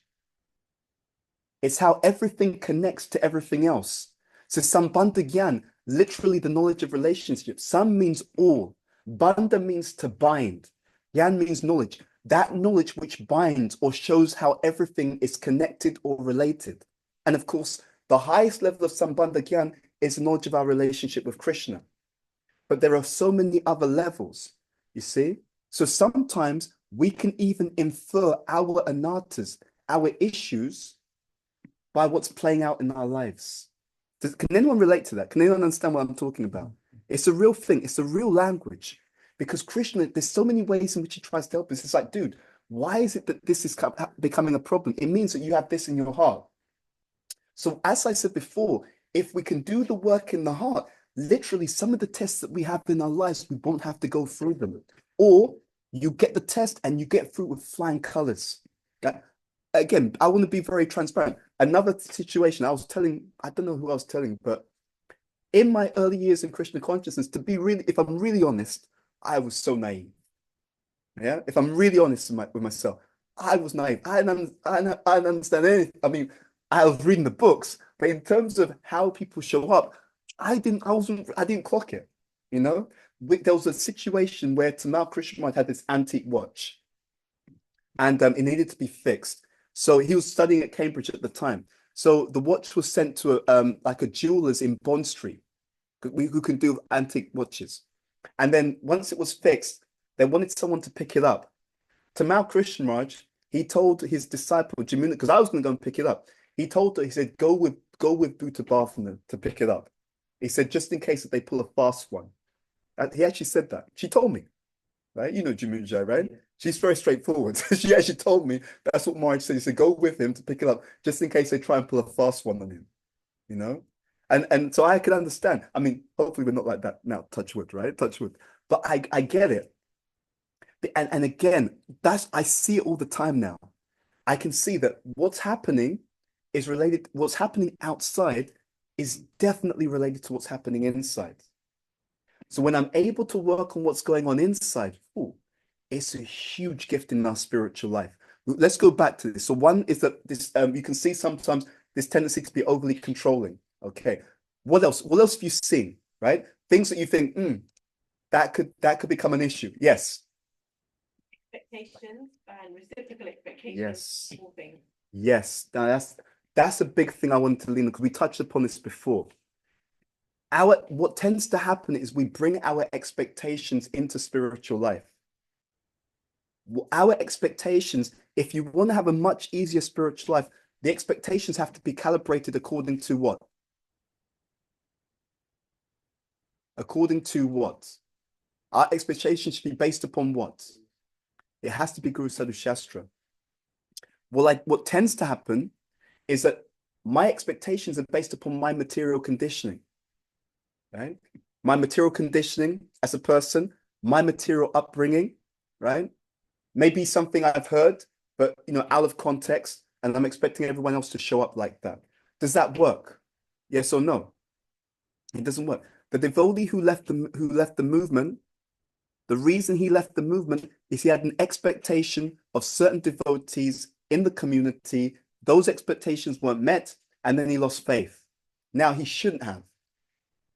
It's how everything connects to everything else. So Sambandha Gyan, literally the knowledge of relationship. Sam means all. Bandha means to bind. Gyan means knowledge. That knowledge which binds or shows how everything is connected or related. And of course, the highest level of Sambandha Gyan is the knowledge of our relationship with Krishna. But there are so many other levels, you see? So sometimes we can even infer our anarthas, our issues, by what's playing out in our lives. Can anyone relate to that? Can anyone understand what I'm talking about? It's a real thing. It's a real language. Because Krishna, there's so many ways in which he tries to help us. It's like, dude, why is it that this is becoming a problem? It means that you have this in your heart. So as I said before, if we can do the work in the heart, literally some of the tests that we have in our lives, we won't have to go through them. Or you get the test and you get through with flying colors. That, again, I want to be very transparent. Another situation, I don't know who I was telling, but in my early years in Krishna consciousness, to be really, if I'm really honest, I was so naive. Yeah, if I'm really honest with myself, I was naive. I didn't understand anything. I mean, I was reading the books, but in terms of how people show up, I didn't clock it. You know, there was a situation where Tamal Krishna had this antique watch, and it needed to be fixed. So he was studying at Cambridge at the time. So the watch was sent to like a jeweler's in Bond Street, who can do antique watches. And then once it was fixed, they wanted someone to pick it up. Tamal Krishnaraj, he told his disciple Jamuna, because I was going to go and pick it up. He told her, he said, go with Bhuta Bhavana to pick it up. He said, just in case that they pull a fast one. He actually said that. She told me, right? You know Jamunjai, right? Yeah. She's very straightforward. She actually told me that's what Marge said. He said, go with him to pick it up, just in case they try and pull a fast one on him, you know? And so I can understand. I mean, hopefully we're not like that now, touch wood, right? Touch wood. But I get it. And again, I see it all the time now. I can see that what's happening is related, what's happening outside is definitely related to what's happening inside. So when I'm able to work on what's going on inside, ooh, it's a huge gift in our spiritual life. Let's go back to this. So one is that this you can see sometimes this tendency to be overly controlling. Okay. What else? What else have you seen? Right? Things that you think, that could become an issue. Yes. Expectations and reciprocal expectations. Yes. All things. Yes. Now that's a big thing I wanted to lean on because we touched upon this before. What tends to happen is we bring our expectations into spiritual life. Our expectations, if you want to have a much easier spiritual life, the expectations have to be calibrated according to what? According to what? Our expectations should be based upon what? It has to be Guru Sadhu Shastra. Well, what tends to happen is that my expectations are based upon my material conditioning, right? My material conditioning as a person, my material upbringing, right? Maybe something I've heard, but out of context, and I'm expecting everyone else to show up like that. Does that work? Yes or no? It doesn't work. The devotee who left the movement, the reason he left the movement is he had an expectation of certain devotees in the community. Those expectations weren't met, and then he lost faith. Now he shouldn't have,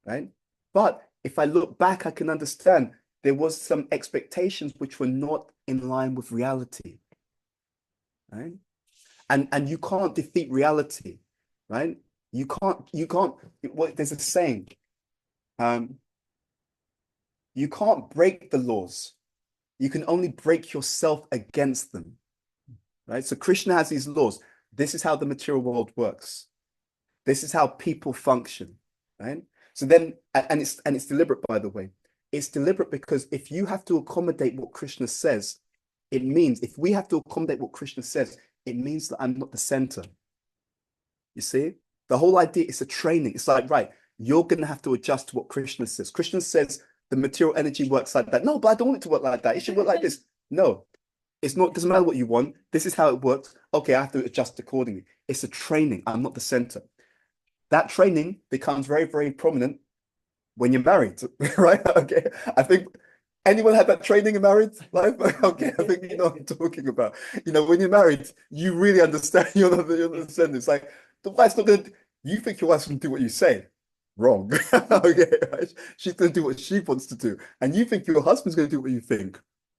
right? But if I look back, I can understand there was some expectations which were not in line with reality, right? And you can't defeat reality, right? There's a saying, you can't break the laws. You can only break yourself against them, right? So Krishna has these laws. This is how the material world works. This is how people function, right? So then, and it's deliberate, by the way. It's deliberate because if you have to accommodate what Krishna says, it means if we have to accommodate what Krishna says, it means that I'm not the center. You see, the whole idea is a training. It's like, right, you're going to have to adjust to what Krishna says. Krishna says the material energy works like that. No, but I don't want it to work like that. It should work like this. No, it's not. Doesn't matter what you want. This is how it works. Okay, I have to adjust accordingly. It's a training. I'm not the center. That training becomes very, very prominent when you're married, right? Okay. I think anyone had that training in married life? Okay, I think you know what I'm talking about. When you're married, you really understand. You understand. It's like the wife's not gonna. You think your wife's gonna do what you say? Wrong. Okay, right? She's gonna do what she wants to do, and you think your husband's gonna do what you think.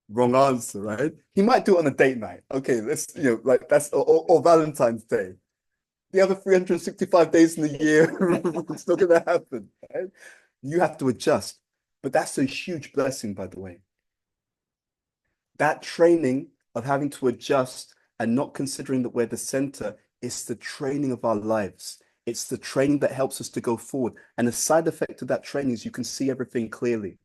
Wrong answer, right? He might do it on a date night. Okay, let's like that's or Valentine's Day. The other 365 days in the year, it's not going to happen. Right? You have to adjust. But that's a huge blessing, by the way. That training of having to adjust and not considering that we're the center is the training of our lives. It's the training that helps us to go forward. And the side effect of that training is you can see everything clearly.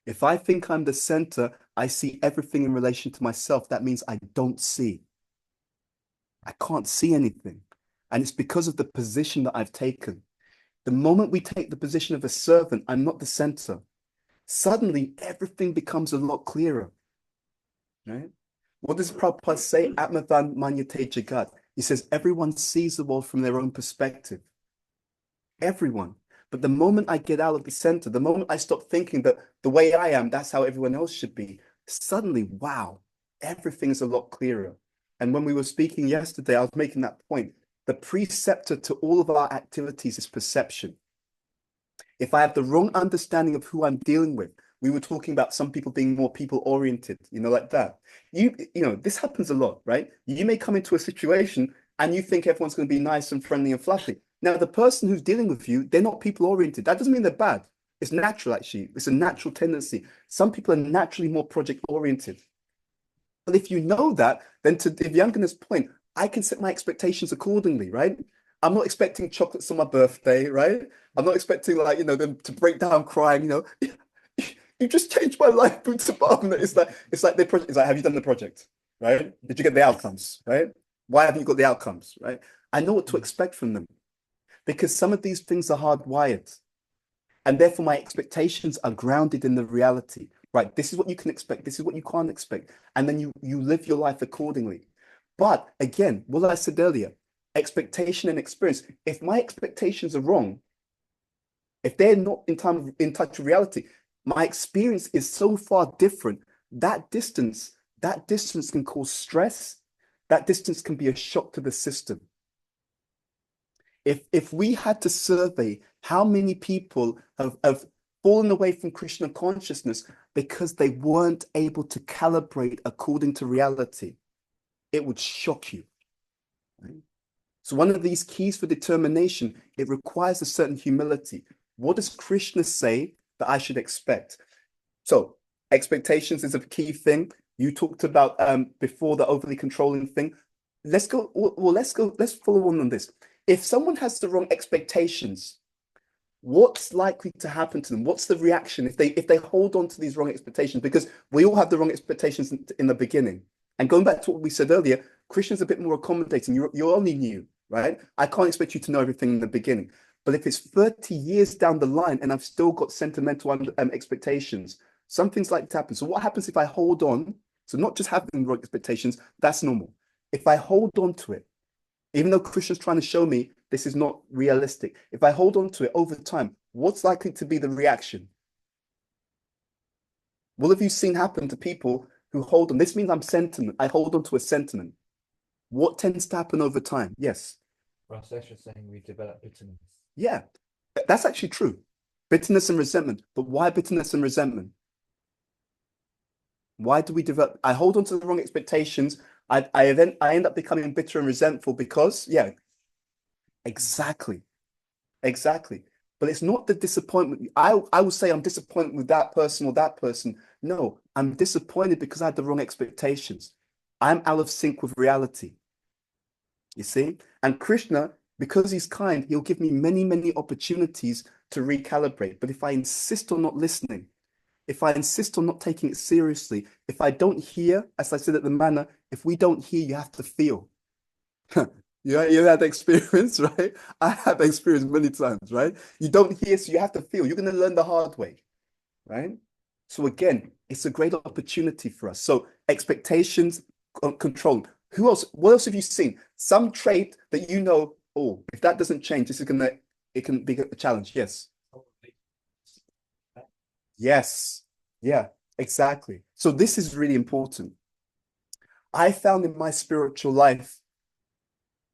If I think I'm the center, I see everything in relation to myself. That means I don't see. I can't see anything. And it's because of the position that I've taken. The moment we take the position of a servant, I'm not the center. Suddenly, everything becomes a lot clearer, right? What does Prabhupada say? Atmavan manyate jagat. He says, everyone sees the world from their own perspective. Everyone. But the moment I get out of the center, the moment I stop thinking that the way I am, that's how everyone else should be, suddenly, wow, everything's a lot clearer. And when we were speaking yesterday, I was making that point. The preceptor to all of our activities is perception. If I have the wrong understanding of who I'm dealing with, we were talking about some people being more people oriented, like that. This happens a lot, right? You may come into a situation and you think everyone's going to be nice and friendly and fluffy. Now, the person who's dealing with you, they're not people oriented. That doesn't mean they're bad. It's natural, actually. It's a natural tendency. Some people are naturally more project oriented. But if you know that, then to Yangana's point, I can set my expectations accordingly, right? I'm not expecting chocolates on my birthday, right? I'm not expecting them to break down crying, you just changed my life, Bhuta Bhavana. It's like have you done the project? Right? Did you get the outcomes? Right? Why haven't you got the outcomes? Right? I know what to expect from them because some of these things are hardwired. And therefore my expectations are grounded in the reality. Right? This is what you can expect, this is what you can't expect. And then you live your life accordingly. But again, what I said earlier, expectation and experience. If my expectations are wrong, if they're not in touch with reality, my experience is so far different. That distance can cause stress. That distance can be a shock to the system. If we had to survey how many people have fallen away from Krishna consciousness because they weren't able to calibrate according to reality, it would shock you. Right? So one of these keys for determination, it requires a certain humility. What does Krishna say that I should expect? So expectations is a key thing. You talked about before the overly controlling thing. Let's follow on this. If someone has the wrong expectations, what's likely to happen to them? What's the reaction if they hold on to these wrong expectations? Because we all have the wrong expectations in the beginning. And going back to what we said earlier, Krishna's a bit more accommodating. You're only new, right? I can't expect you to know everything in the beginning. But if it's 30 years down the line and I've still got sentimental expectations, something's like to happen. So what happens if I hold on? So not just having wrong expectations, that's normal. If I hold on to it, even though Krishna's trying to show me this is not realistic, if I hold on to it over time, what's likely to be the reaction? What have you seen happen to people who hold on? This means I hold on to a sentiment. What tends to happen over time? Yes. Ross Escher saying we develop bitterness. Yeah, that's actually true. Bitterness and resentment. But why bitterness and resentment? Why do we develop? I hold on to the wrong expectations. I end up becoming bitter and resentful because, yeah, exactly. But it's not the disappointment. I will say I'm disappointed with that person or that person. No, I'm disappointed because I had the wrong expectations. I'm out of sync with reality. You see? And Krishna, because he's kind, he'll give me many, many opportunities to recalibrate. But if I insist on not listening, if I insist on not taking it seriously, if I don't hear, as I said at the manor, if we don't hear, you have to feel. You had the experience, right? I had the experience many times, right? You don't hear, so you have to feel. You're going to learn the hard way, right? So again, it's a great opportunity for us. So expectations controlled. Who else? What else have you seen? Some trait that oh, if that doesn't change, it can be a challenge. Yes. Yes. Yeah, exactly. So this is really important. I found in my spiritual life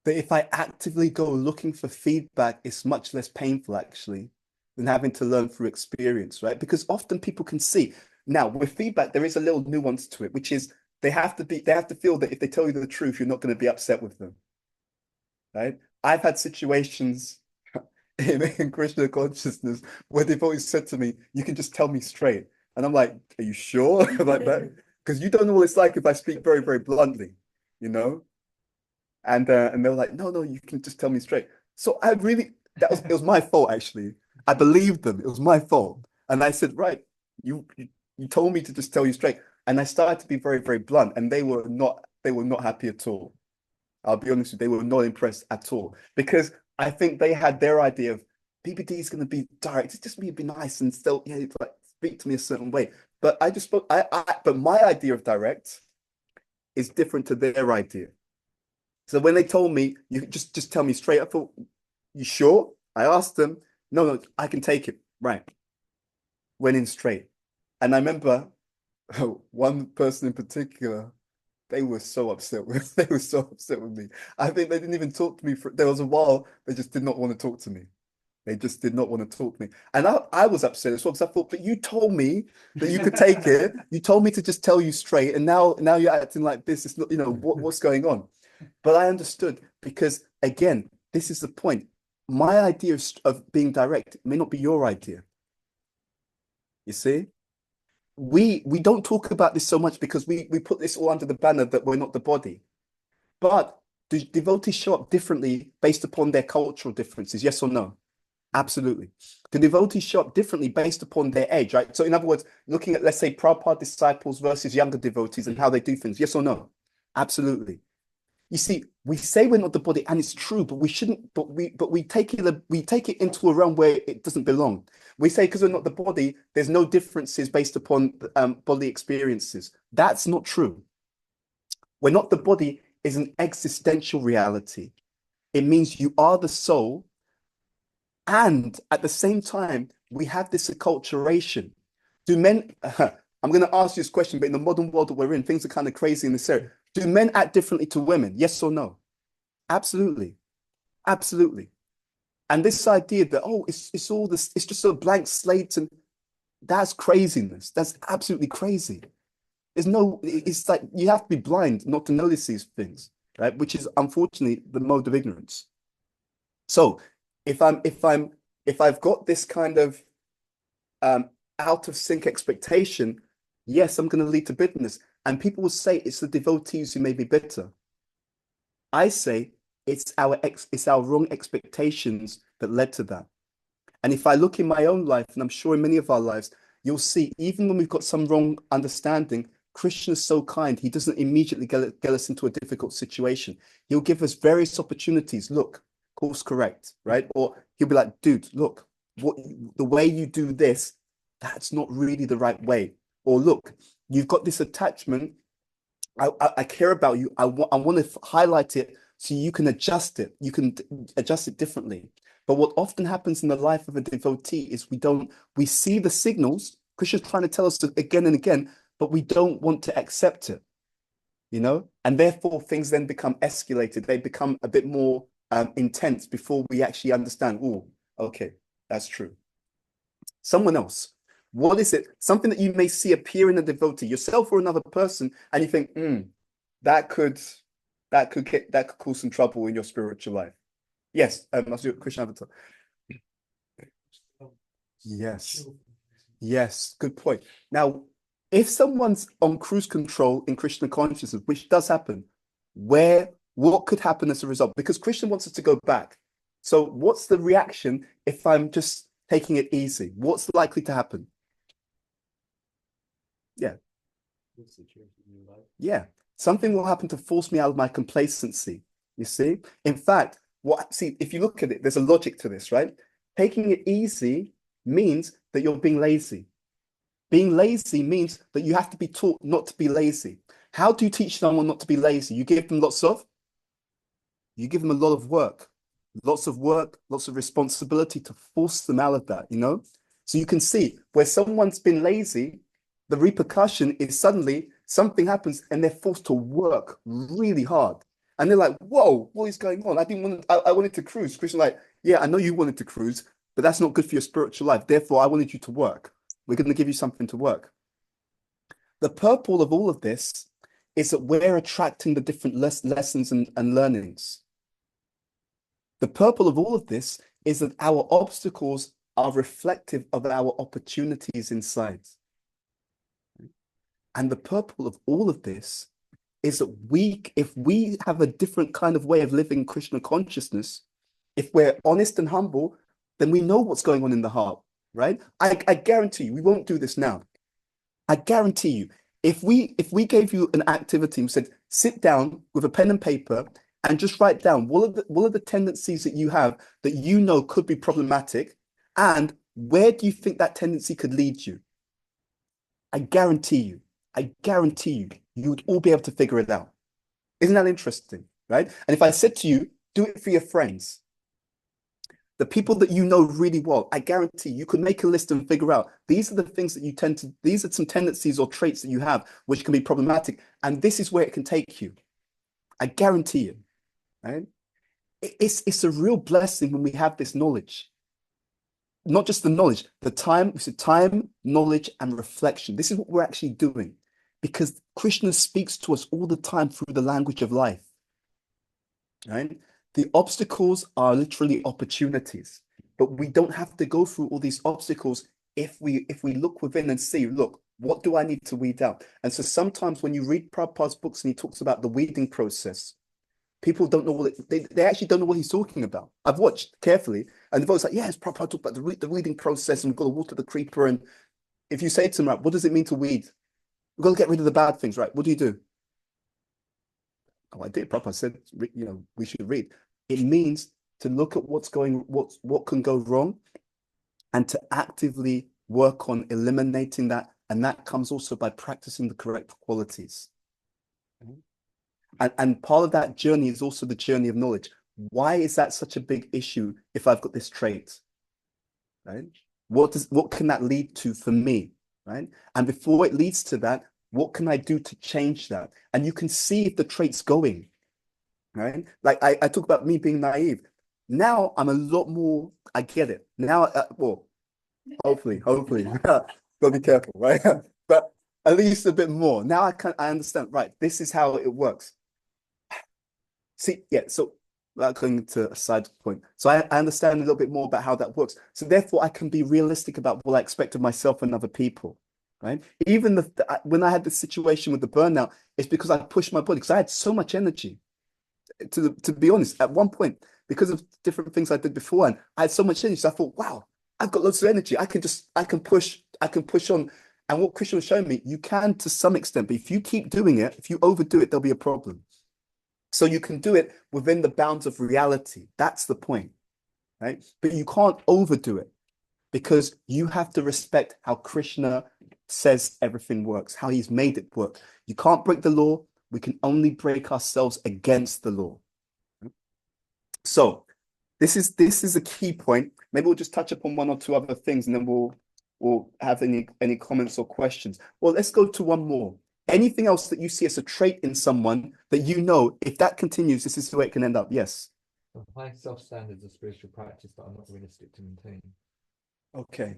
that if I actively go looking for feedback, it's much less painful actually than having to learn through experience, right? Because often people can see. Now, with feedback, there is a little nuance to it, which is they have to feel that if they tell you the truth, you're not going to be upset with them, right? I've had situations in Krishna consciousness where they've always said to me, you can just tell me straight. And I'm like, are you sure about that? Because you don't know what it's like if I speak very, very bluntly, you know? And they were like, no, you can just tell me straight. So it was my fault actually. I believed them. It was my fault. And I said, right, you told me to just tell you straight. And I started to be very, very blunt, and they were not happy at all. I'll be honest with you, they were not impressed at all because I think they had their idea of BBD is going to be direct. It's just me be nice and still, yeah, like speak to me a certain way. But I just spoke, but my idea of direct is different to their idea. So when they told me, you just tell me straight, I thought, you sure? I asked them, no, I can take it. Right. Went in straight. And I remember one person in particular, they were so upset with me. I think they didn't even talk to me there was a while they just did not want to talk to me. They just did not want to talk to me. And I was upset as well because I thought, but you told me that you could take it. You told me to just tell you straight. And now you're acting like this. It's not, what's going on? But I understood because again, this is the point. My idea of being direct may not be your idea. You see? We don't talk about this so much because we put this all under the banner that we're not the body. But do devotees show up differently based upon their cultural differences? Yes or no? Absolutely. The devotees show up differently based upon their age, right? So in other words, looking at, let's say, Prabhupada disciples versus younger devotees and how they do things. Yes or no? Absolutely. You see, we say we're not the body, and it's true, but we shouldn't. But we take it into a realm where it doesn't belong. We say because we're not the body, there's no differences based upon bodily experiences. That's not true. We're not the body is an existential reality. It means you are the soul, and at the same time, we have this acculturation. Do men? I'm going to ask you this question, but in the modern world that we're in, things are kind of crazy in this area. Do men act differently to women? Yes or no? Absolutely. Absolutely. And this idea that, oh, it's all this, it's just a blank slate, and that's craziness. That's absolutely crazy. It's like you have to be blind not to notice these things, right? Which is unfortunately the mode of ignorance. So if I've got this kind of out of sync expectation, yes, I'm going to lead to bitterness. And people will say it's the devotees who may be bitter. I say it's our wrong expectations that led to that. And if I look in my own life, and I'm sure in many of our lives, you'll see even when we've got some wrong understanding, Krishna is so kind. He doesn't immediately get us into a difficult situation. He'll give us various opportunities. Look, course correct, right? Or he'll be like, dude, look, the way you do this, that's not really the right way. Or look, you've got this attachment. I care about you. I want to highlight it so you can adjust it. You can adjust it differently. But what often happens in the life of a devotee is we see the signals. Krishna's trying to tell us again and again, but we don't want to accept it, and therefore things then become escalated. They become a bit more intense before we actually understand, oh, okay, that's true. Someone else. What is it? Something that you may see appear in a devotee, yourself or another person, and you think, that could cause some trouble in your spiritual life. Yes, Krishna Avatar. Yes, good point. Now, if someone's on cruise control in Krishna consciousness, which does happen, what could happen as a result? Because Krishna wants us to go back. So what's the reaction if I'm just taking it easy? What's likely to happen? Yeah. Yeah. Something will happen to force me out of my complacency. You see? In fact, if you look at it, there's a logic to this, right? Taking it easy means that you're being lazy. Being lazy means that you have to be taught not to be lazy. How do you teach someone not to be lazy? You give them a lot of work, lots of responsibility to force them out of that, So you can see where someone's been lazy, the repercussion is suddenly something happens and they're forced to work really hard. And they're like, whoa, what is going on? I wanted to cruise. Krishna's like, yeah, I know you wanted to cruise, but that's not good for your spiritual life. Therefore, I wanted you to work. We're going to give you something to work. The purport of all of this is that we're attracting the different lessons and learnings. The purport of all of this is that our obstacles are reflective of our opportunities inside. And the purport of all of this is that if we have a different kind of way of living Krishna consciousness, if we're honest and humble, then we know what's going on in the heart, right? I guarantee you, we won't do this now. I guarantee you, if we gave you an activity and said, sit down with a pen and paper and just write down what are the tendencies that you have that you know could be problematic, and where do you think that tendency could lead you? I guarantee you, you would all be able to figure it out. Isn't that interesting, right? And if I said to you, do it for your friends, the people that you know really well, I guarantee you could make a list and figure out these are the things that you tend to, these are some tendencies or traits that you have which can be problematic, and this is where it can take you. I guarantee you, right? It's a real blessing when we have this knowledge. Not just the knowledge, the time, it's time, knowledge, and reflection. This is what we're actually doing because Krishna speaks to us all the time through the language of life, right? The obstacles are literally opportunities, but we don't have to go through all these obstacles if we look within and see, look, what do I need to weed out? And so sometimes when you read Prabhupada's books and he talks about the weeding process, people don't know they actually don't know what he's talking about. I've watched carefully, and the vote's like, yes, Prabhupada talk about the weeding process, and we've got to water the creeper. And if you say to them, right, what does it mean to weed? We've got to get rid of the bad things, right? What do? Oh, I did. Prabhupada said, we should read. It means to look at what can go wrong, and to actively work on eliminating that. And that comes also by practicing the correct qualities. And part of that journey is also the journey of knowledge. Why is that such a big issue if I've got this trait? Right? What can that lead to for me? Right? And before it leads to that, what can I do to change that? And you can see if the trait's going. Right? Like I talk about me being naive. Now I'm a lot more, I get it. Now, well, hopefully, gotta be careful, right? But at least a bit more. Now I understand, right? This is how it works. See, yeah, so without going to a side point. So I understand a little bit more about how that works. So therefore I can be realistic about what I expect of myself and other people, right? Even when I had the situation with the burnout, it's because I pushed my body because I had so much energy. To be honest, at one point, because of different things I did before, and I had so much energy, so I thought, wow, I've got lots of energy. I can push on. And what Krishna was showing me, you can to some extent, but if you keep doing it, if you overdo it, there'll be a problem. So you can do it within the bounds of reality. That's the point, right? But you can't overdo it because you have to respect how Krishna says everything works, how he's made it work. You can't break the law. We can only break ourselves against the law. So this is a key point. Maybe we'll just touch upon one or two other things and then we'll have any comments or questions. Well, let's go to one more. Anything else that you see as a trait in someone that you know, if that continues, this is the way it can end up? Yes. High self-standards of spiritual practice that are not realistic to maintain. Okay.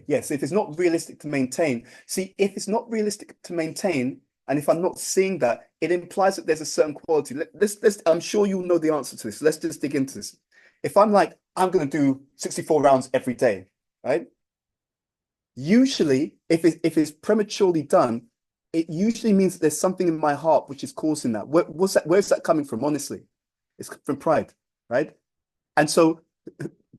Yes. If it's not realistic to maintain, see, if it's not realistic to maintain, and if I'm not seeing that, it implies that there's a certain quality. I'm sure you'll know the answer to this. Let's just dig into this. If I'm like, I'm going to do 64 rounds every day, right? Usually, if it's prematurely done, it usually means that there's something in my heart which is causing that. Where's that coming from? Honestly, it's from pride, right? And so,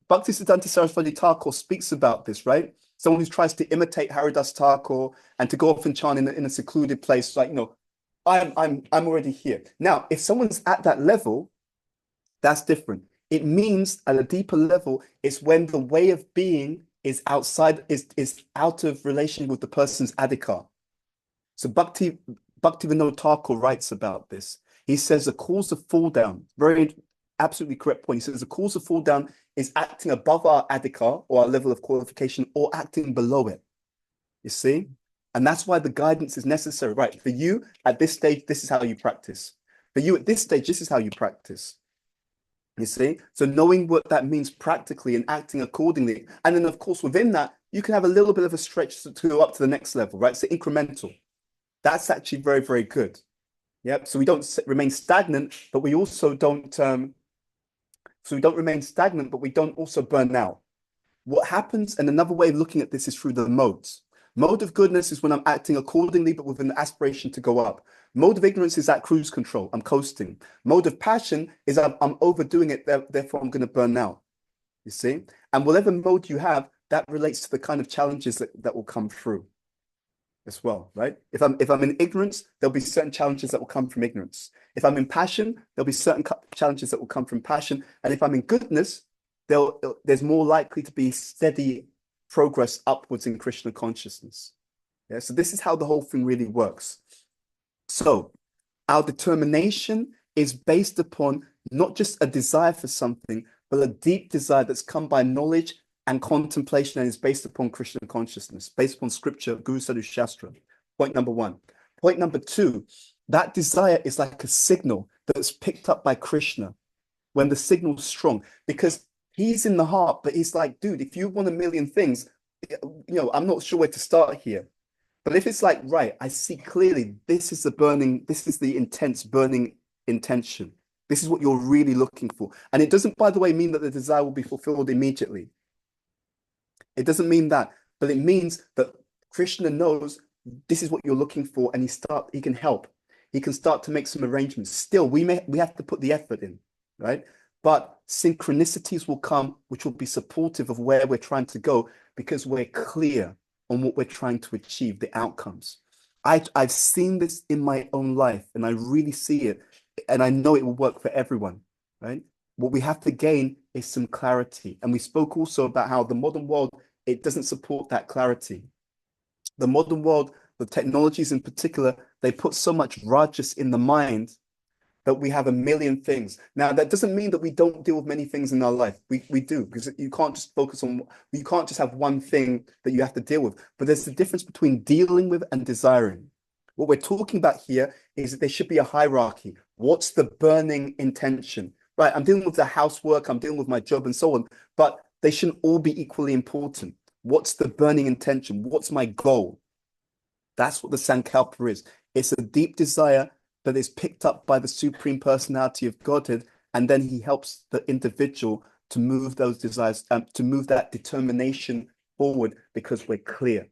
Bhaktisiddhanta Saraswati Thakur speaks about this, right? Someone who tries to imitate Haridas Thakur and to go off and chant in a secluded place, like, I'm already here. Now, if someone's at that level, that's different. It means at a deeper level, it's when the way of being is is out of relation with the person's adhikar. So Bhaktivinoda Thakur writes about this. He says the cause of fall down, very absolutely correct point. He says the cause of fall down is acting above our adhikar or our level of qualification or acting below it. You see? And that's why the guidance is necessary, right? For you at this stage, this is how you practice. For you at this stage, this is how you practice. You see? So knowing what that means practically and acting accordingly. And then, of course, within that, you can have a little bit of a stretch to go up to the next level, right? So incremental. That's actually very, very good. Yep. So we don't remain stagnant, but we also don't. So we don't remain stagnant, but we don't also burn out. What happens, and another way of looking at this is through the modes. Mode of goodness is when I'm acting accordingly, but with an aspiration to go up. Mode of ignorance is that cruise control. I'm coasting. Mode of passion is I'm overdoing it, therefore I'm going to burn out. You see? And whatever mode you have, that relates to the kind of challenges that will come through. as well, right? If I'm in ignorance, there'll be certain challenges that will come from ignorance. If I'm in passion, there'll be certain challenges that will come from passion. And if I'm in goodness, there's more likely to be steady progress upwards in Krishna consciousness. Yeah, so this is how the whole thing really works. So our determination is based upon not just a desire for something, but a deep desire that's come by knowledge and contemplation and is based upon Krishna consciousness, based upon scripture, Guru Sadhu Shastra. Point number one. Point number two, that desire is like a signal that's picked up by Krishna when the signal's strong, because he's in the heart, but he's like, dude, if you want a million things, I'm not sure where to start here. But if it's like, right, I see clearly this is the intense burning intention. This is what you're really looking for. And it doesn't, by the way, mean that the desire will be fulfilled immediately. It doesn't mean that, but it means that Krishna knows this is what you're looking for, and he can help. He can start to make some arrangements. Still, we have to put the effort in, right? But synchronicities will come, which will be supportive of where we're trying to go, because we're clear on what we're trying to achieve, the outcomes. I've seen this in my own life, and I really see it, and I know it will work for everyone, right? What we have to gain is some clarity. And we spoke also about how the modern world, it doesn't support that clarity. The modern world, the technologies in particular, they put so much rajas in the mind that we have a million things. Now, that doesn't mean that we don't deal with many things in our life. We do, because you can't just you can't just have one thing that you have to deal with. But there's a difference between dealing with and desiring. What we're talking about here is that there should be a hierarchy. What's the burning intention? Right, I'm dealing with the housework, I'm dealing with my job and so on, but they shouldn't all be equally important. What's the burning intention? What's my goal? That's what the Sankalpa is. It's a deep desire that is picked up by the Supreme Personality of Godhead, and then he helps the individual to move those desires, to move that determination forward, because we're clear.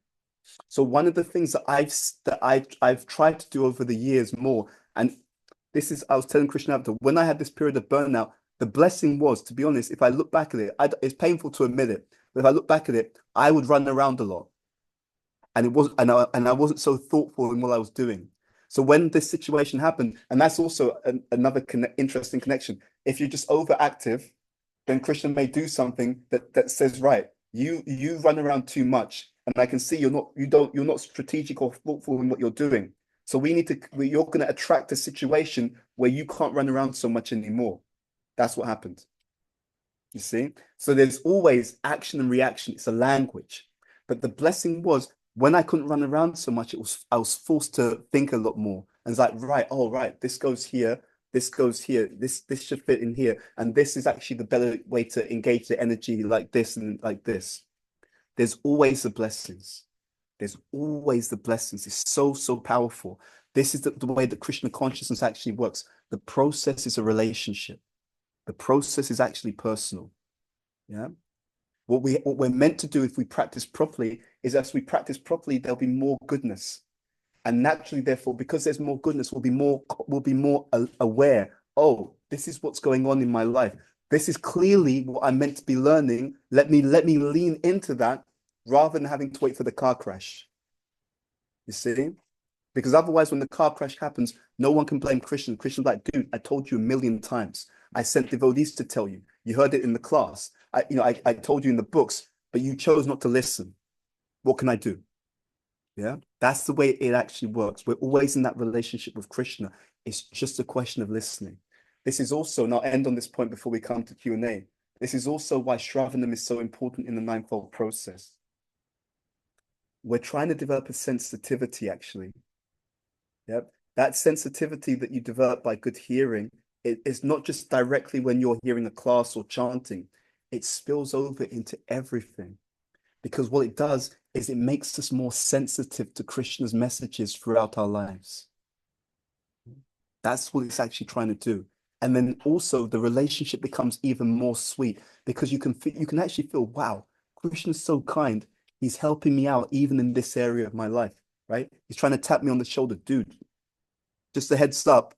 So one of the things that I've tried to do over the years more, and this is, I was telling Krishna, when I had this period of burnout, the blessing was, to be honest, if I look back at it, it's painful to admit it, but if I look back at it, I would run around a lot, and I wasn't so thoughtful in what I was doing. So when this situation happened, and that's also another interesting connection. If you're just overactive, then Krishna may do something that says, right, you run around too much, and I can see you're not strategic or thoughtful in what you're doing. So you're going to attract a situation where you can't run around so much anymore. That's what happened. You see? So there's always action and reaction. It's a language. But the blessing was, when I couldn't run around so much, I was forced to think a lot more. And it's like, right, this goes here, this goes here, this should fit in here. And this is actually the better way to engage the energy, like this and like this. There's always the blessings. There's always the blessings. It's so, so powerful. This is the way that Krishna consciousness actually works. The process is a relationship. The process is actually personal. Yeah. What we're meant to do, if we practice properly, is as we practice properly, there'll be more goodness. And naturally, therefore, because there's more goodness, we'll be more aware. Oh, this is what's going on in my life. This is clearly what I'm meant to be learning. Let me lean into that, rather than having to wait for the car crash. You see? Because otherwise, when the car crash happens, no one can blame Krishna. Krishna's like, dude, I told you a million times. I sent devotees to tell you. You heard it in the class. I told you in the books, but you chose not to listen. What can I do? Yeah, that's the way it actually works. We're always in that relationship with Krishna. It's just a question of listening. This is also, and I'll end on this point before we come to Q&A. This is also why Shravanam is so important in the ninefold process. We're trying to develop a sensitivity, actually. Yep. That sensitivity that you develop by good hearing, it's not just directly when you're hearing a class or chanting. It spills over into everything. Because what it does is it makes us more sensitive to Krishna's messages throughout our lives. That's what it's actually trying to do. And then also the relationship becomes even more sweet, because you can actually feel, wow, Krishna's so kind. He's helping me out even in this area of my life, right? He's trying to tap me on the shoulder. Dude, just a heads up,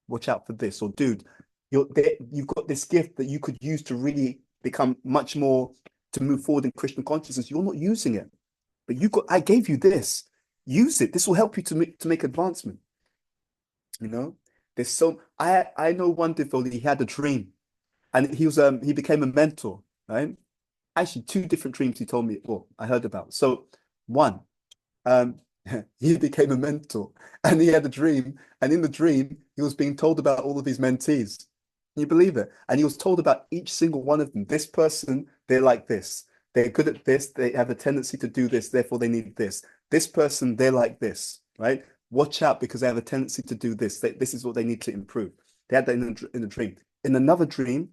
watch out for this. Or dude, you've got this gift that you could use to really become much more, to move forward in Krishna consciousness. You're not using it, but I gave you this. Use it. This will help you to make advancement. You know, there's so I know one devotee, he had a dream and he became a mentor, right? Actually, two different dreams he told me, well, I heard about. So one, um, he became a mentor and he had a dream, and in the dream, he was being told about all of his mentees. Can you believe it? And he was told about each single one of them. This person, they're like this. They're good at this. They have a tendency to do this. Therefore, they need this. This person, they're like this, right? Watch out because they have a tendency to do this. This is what they need to improve. They had that in a dream. In another dream,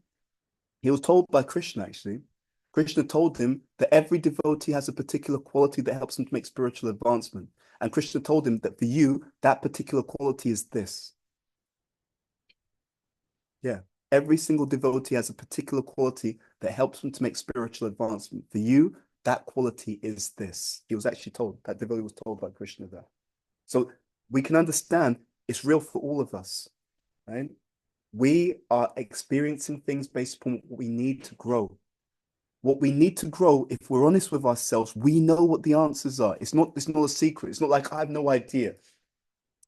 he was told by Krishna, actually. Krishna told him that every devotee has a particular quality that helps them to make spiritual advancement. And Krishna told him that for you, that particular quality is this. Yeah. Every single devotee has a particular quality that helps them to make spiritual advancement. For you, that quality is this. He was actually told, that devotee was told by Krishna that. So we can understand it's real for all of us, right? We are experiencing things based upon what we need to grow. What we need to grow, if we're honest with ourselves, we know what the answers are. It's not a secret. It's not like I have no idea.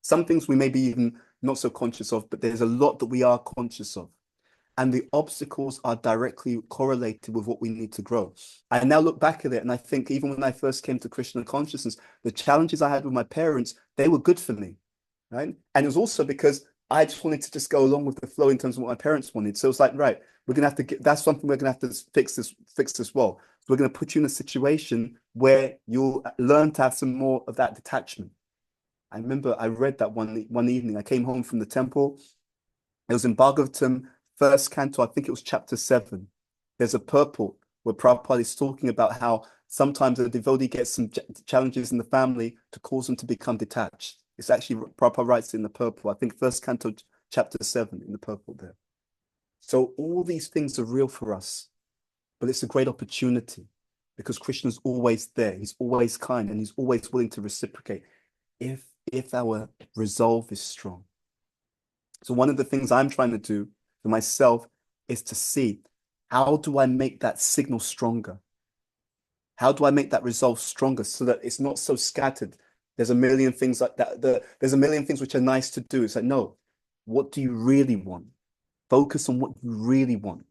Some things we may be even not so conscious of, but there's a lot that we are conscious of. And the obstacles are directly correlated with what we need to grow. I now look back at it and I think even when I first came to Krishna consciousness, the challenges I had with my parents, they were good for me, right? And it was also because I just wanted to just go along with the flow in terms of what my parents wanted. So it's like, right, we're gonna have to get, that's something we're gonna have to fix this well. So we're gonna put you in a situation where you'll learn to have some more of that detachment. I remember I read that one evening. I came home from the temple. It was in Bhagavatam, first canto, I think it was chapter 7. There's a purport where Prabhupada is talking about how sometimes a devotee gets some challenges in the family to cause them to become detached. It's actually, Prabhupada writes in the purport, I think first canto, chapter 7 in the purport there. So all these things are real for us, but it's a great opportunity because Krishna's always there. He's always kind and he's always willing to reciprocate if our resolve is strong. So one of the things I'm trying to do for myself is to see, how do I make that signal stronger? How do I make that resolve stronger so that it's not so scattered? There's a million things like that. There's a million things which are nice to do. It's like, no, what do you really want? Focus on what you really want.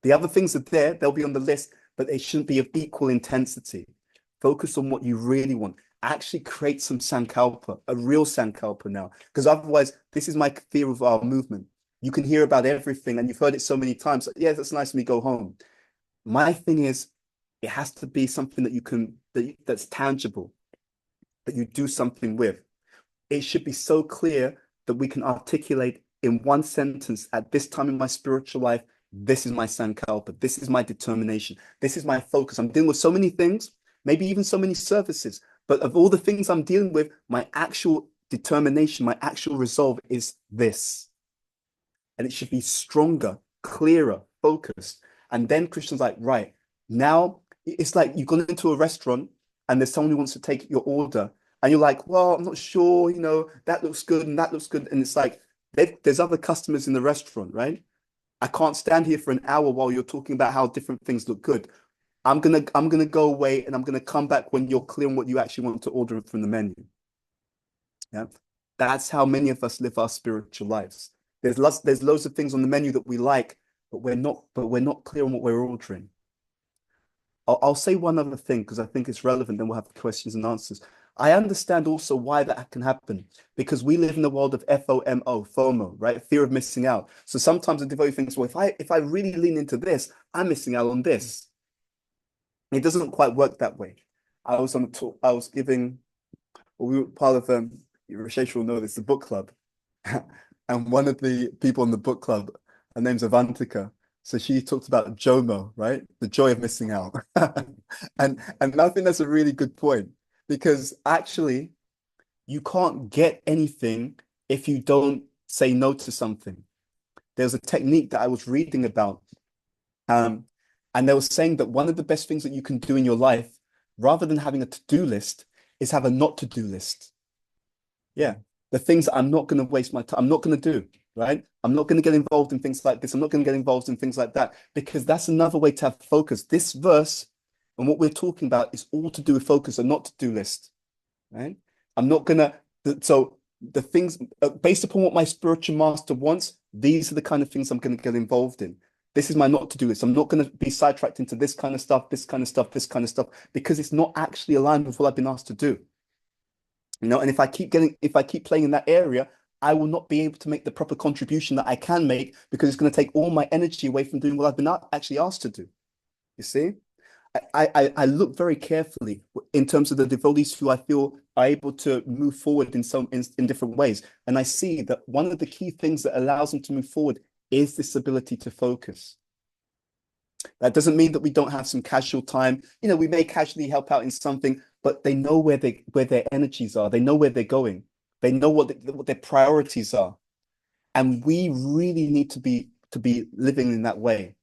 The other things are there, they'll be on the list, but they shouldn't be of equal intensity. Focus on what you really want. Actually create some sankalpa, a real sankalpa now, because otherwise, this is my fear of our movement. You can hear about everything and you've heard it so many times. Yeah, that's nice when we go home. My thing is, it has to be something that you can, that's tangible, that you do something with. It should be so clear that we can articulate in one sentence at this time in my spiritual life, this is my sankalpa, this is my determination, this is my focus. I'm dealing with so many things, maybe even so many services, but of all the things I'm dealing with, my actual determination, my actual resolve is this. And it should be stronger, clearer, focused. And then Krishna's like, right, now it's like you've gone into a restaurant and there's someone who wants to take your order. And you're like, well, I'm not sure, that looks good and that looks good. And it's like, there's other customers in the restaurant, right? I can't stand here for an hour while you're talking about how different things look good. I'm gonna go away and I'm gonna come back when you're clear on what you actually want to order from the menu. Yeah. That's how many of us live our spiritual lives. There's loads of things on the menu that we like, but we're not clear on what we're ordering. I'll say one other thing because I think it's relevant, then we'll have questions and answers. I understand also why that can happen because we live in the world of FOMO, right? Fear of missing out. So sometimes a devotee thinks, well, if I really lean into this, I'm missing out on this. It doesn't quite work that way. I was on a talk, I was giving, well, we were part of Rashesh will know this, the book club. And one of the people in the book club, her name's Avantika. So she talked about JOMO, right? The joy of missing out. And I think that's a really good point because actually you can't get anything if you don't say no to something. There's a technique that I was reading about. And they were saying that one of the best things that you can do in your life, rather than having a to-do list, is have a not to-do list. Yeah. The things that I'm not going to waste my time, I'm not going to do, right? I'm not going to get involved in things like this. I'm not going to get involved in things like that because that's another way to have focus. This verse and what we're talking about is all to do with focus and not to-do list, right? I'm not gonna. So the things based upon what my spiritual master wants, these are the kind of things I'm going to get involved in. This is my not to do list. I'm not going to be sidetracked into this kind of stuff, this kind of stuff, this kind of stuff, because it's not actually aligned with what I've been asked to do. And if I keep playing in that area, I will not be able to make the proper contribution that I can make because it's going to take all my energy away from doing what I've been actually asked to do. You see? I look very carefully in terms of the devotees who I feel are able to move forward in different ways. And I see that one of the key things that allows them to move forward is this ability to focus. That doesn't mean that we don't have some casual time. We may casually help out in something, but they know where their energies are. They know where they're going. They know what their priorities are. And we really need to be living in that way.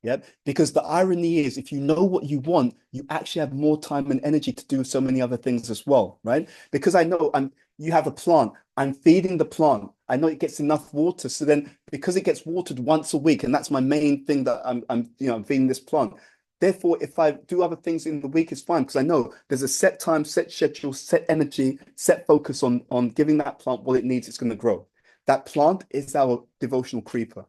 Yeah, because the irony is, if you know what you want, you actually have more time and energy to do so many other things as well, right? Because I know you have a plant, I'm feeding the plant. I know it gets enough water. So then because it gets watered once a week, and that's my main thing that I'm feeding this plant. Therefore, if I do other things in the week, it's fine because I know there's a set time, set schedule, set energy, set focus on giving that plant what it needs, it's going to grow. That plant is our devotional creeper.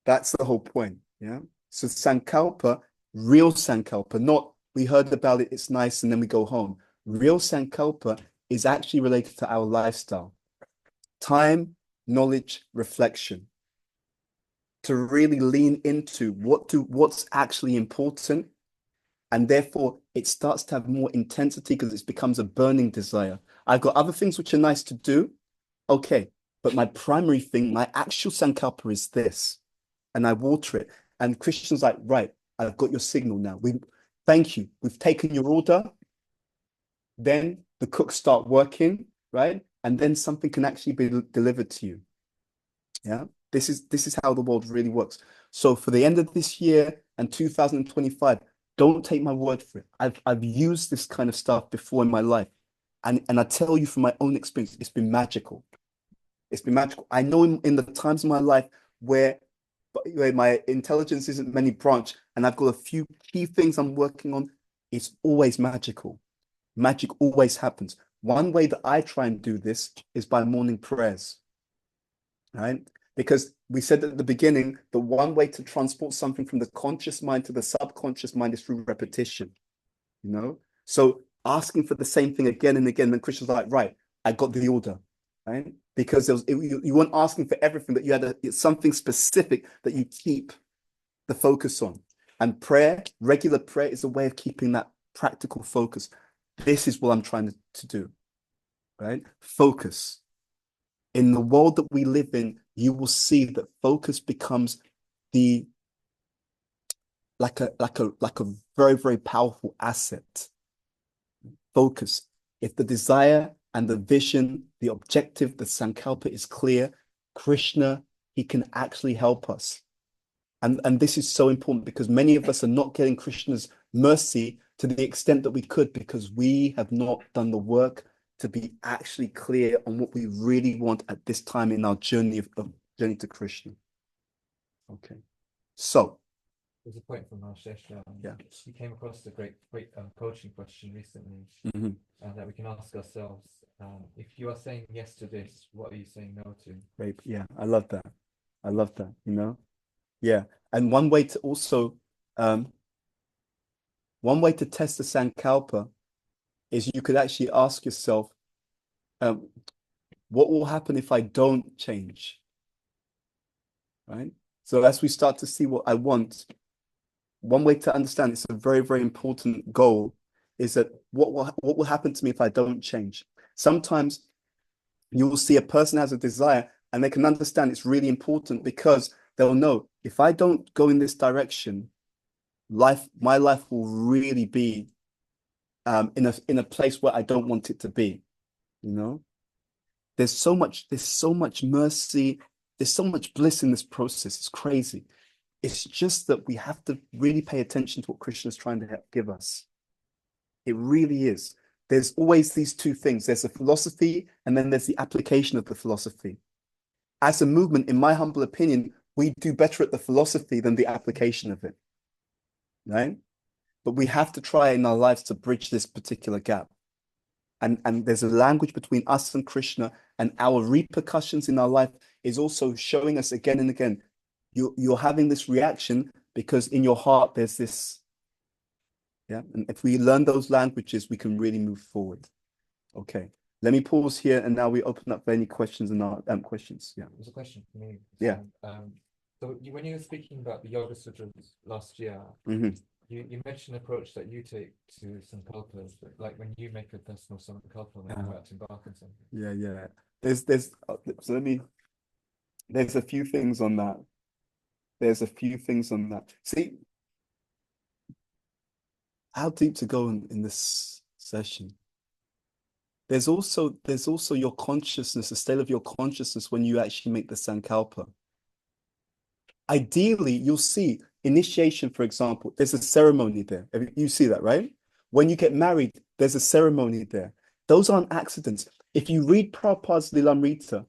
That's the whole point. Yeah. So sankalpa, real sankalpa, not we heard about it, it's nice, and then we go home. Real sankalpa is actually related to our lifestyle. Time, knowledge, reflection. To really lean into what's actually important. And therefore it starts to have more intensity because it becomes a burning desire. I've got other things which are nice to do. Okay. But my primary thing, my actual sankalpa is this. And I water it. And Krishna's like, right, I've got your signal now. Thank you. We've taken your order. Then the cooks start working, right? And then something can actually be delivered to you. Yeah. This is how the world really works. So for the end of this year and 2025, don't take my word for it. I've used this kind of stuff before in my life. And I tell you from my own experience, it's been magical. It's been magical. I know in the times of my life where my intelligence isn't many branch and I've got a few key things I'm working on, it's always magical. Magic always happens. One way that I try and do this is by morning prayers, right? Because we said at the beginning, the one way to transport something from the conscious mind to the subconscious mind is through repetition, So asking for the same thing again and again, then Krishna's like, right, I got the order, right? Because you weren't asking for everything, but you had something specific that you keep the focus on. And prayer, regular prayer, is a way of keeping that practical focus. This is what I'm trying to do, right? Focus. In the world that we live in, you will see that focus becomes like a very, very powerful asset. Focus. If the desire and the vision, the objective, the sankalpa is clear, Krishna, he can actually help us. And this is so important because many of us are not getting Krishna's mercy to the extent that we could because we have not done the work to be actually clear on what we really want at this time in our journey to Krishna. Okay. So there's a point from Ashish. Yeah. He came across a great coaching question recently, that we can ask ourselves. If you are saying yes to this, what are you saying no to? Great. Yeah, I love that. Yeah. And one way to also, one way to test the sankalpa is you could actually ask yourself, what will happen if I don't change? Right? So as we start to see what I want, one way to understand it's a very, very important goal is that what will happen to me if I don't change? Sometimes you will see a person has a desire and they can understand it's really important because they'll know if I don't go in this direction, my life will really be in a place where I don't want it to be. There's so much mercy, there's so much bliss in this process. It's crazy. It's just that we have to really pay attention to what Krishna is trying to give us. It really is. There's always these two things. There's a philosophy and then there's the application of the philosophy. As a movement, in my humble opinion, we do better at the philosophy than the application of it, right? But we have to try in our lives to bridge this particular gap. And there's a language between us and Krishna, and our repercussions in our life is also showing us again and again, you're having this reaction because in your heart there's this. Yeah, and if we learn those languages, we can really move forward. Okay, let me pause here, and now we open up for any questions and questions. Yeah, There's a question for me. Yeah. So when you were speaking about the Yoga Sutras last year, you mentioned an approach that you take to sankalpas, like when you make a personal sankalpa when you're about to embark on something. Yeah. There's so there's a few things on that. See how deep to go in this session. There's also your consciousness, the state of your consciousness when you actually make the sankalpa. Ideally, you'll see initiation, for example, there's a ceremony there. You see that, right? When you get married, there's a ceremony there. Those aren't accidents. If you read Prabhupada's Lilamrita,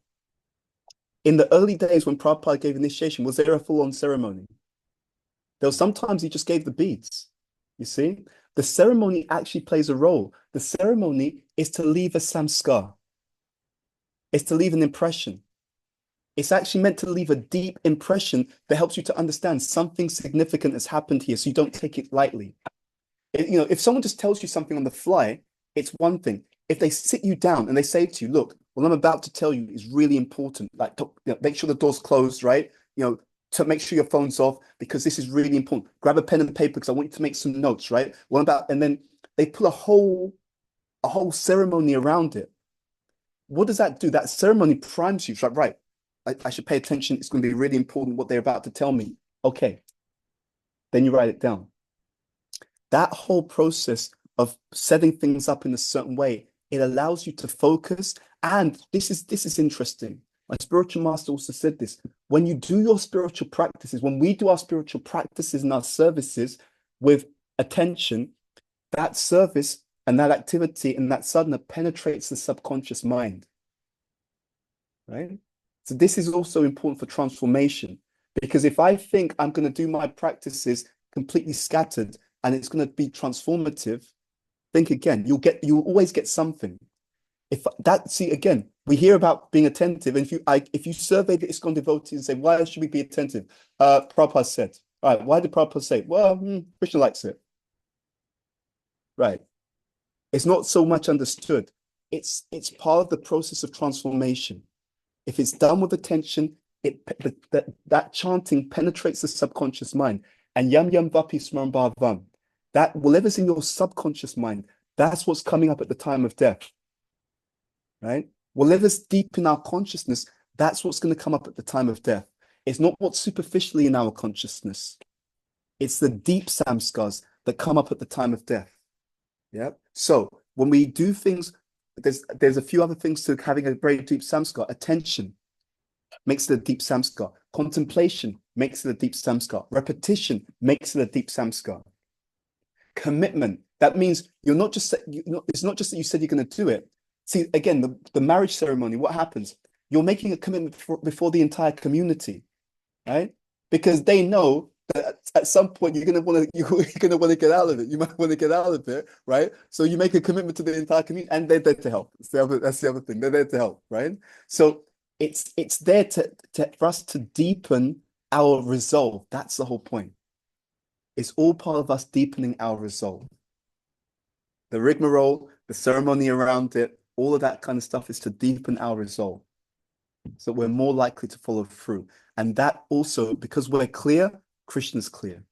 in the early days when Prabhupada gave initiation, was there a full-on ceremony? There was sometimes he just gave the beads. You see? The ceremony actually plays a role. The ceremony is to leave a samskar. It's to leave an impression. It's actually meant to leave a deep impression that helps you to understand something significant has happened here, so you don't take it lightly. If someone just tells you something on the fly, it's one thing. If they sit you down and they say to you, look, what I'm about to tell you is really important. Like, make sure the door's closed, right? To make sure your phone's off because this is really important. Grab a pen and paper because I want you to make some notes, right? And then they put a whole ceremony around it. What does that do? That ceremony primes you. It's like, right, I should pay attention. It's going to be really important what they're about to tell me. Okay. Then you write it down. That whole process of setting things up in a certain way, it allows you to focus. And this is interesting. My spiritual master also said this. When you do your spiritual practices, when we do our spiritual practices and our services with attention, that service and that activity and that sadhana penetrates the subconscious mind. Right? So this is also important for transformation. Because if I think I'm going to do my practices completely scattered and it's going to be transformative, think again. You'll always get something. Again, we hear about being attentive. And if you survey the ISKCON devotees and say, why should we be attentive? Prabhupada said, all right, why did Prabhupada say? Well, Krishna likes it. Right. It's not so much understood. It's part of the process of transformation. If it's done with attention, that chanting penetrates the subconscious mind. And yam yam vapi smaran bhavam. That whatever's in your subconscious mind, that's what's coming up at the time of death. Right? Whatever's deep in our consciousness, that's what's going to come up at the time of death. It's not what's superficially in our consciousness. It's the deep samskars that come up at the time of death. Yeah. So when we do things, there's a few other things to having a very deep samskar. Attention makes it a deep samskar. Contemplation makes it a deep samskar. Repetition makes it a deep samskar. Commitment. That means it's not just that you said you're going to do it. See, again, the marriage ceremony, what happens? You're making a commitment before the entire community, right? Because they know that at some point you're gonna want to get out of it. You might want to get out of it, right? So you make a commitment to the entire community, and they're there to help. That's the other thing. They're there to help, right? So it's there for us to deepen our resolve. That's the whole point. It's all part of us deepening our resolve. The rigmarole, the ceremony around it, all of that kind of stuff is to deepen our resolve. So we're more likely to follow through. And that also, because we're clear, Krishna's clear.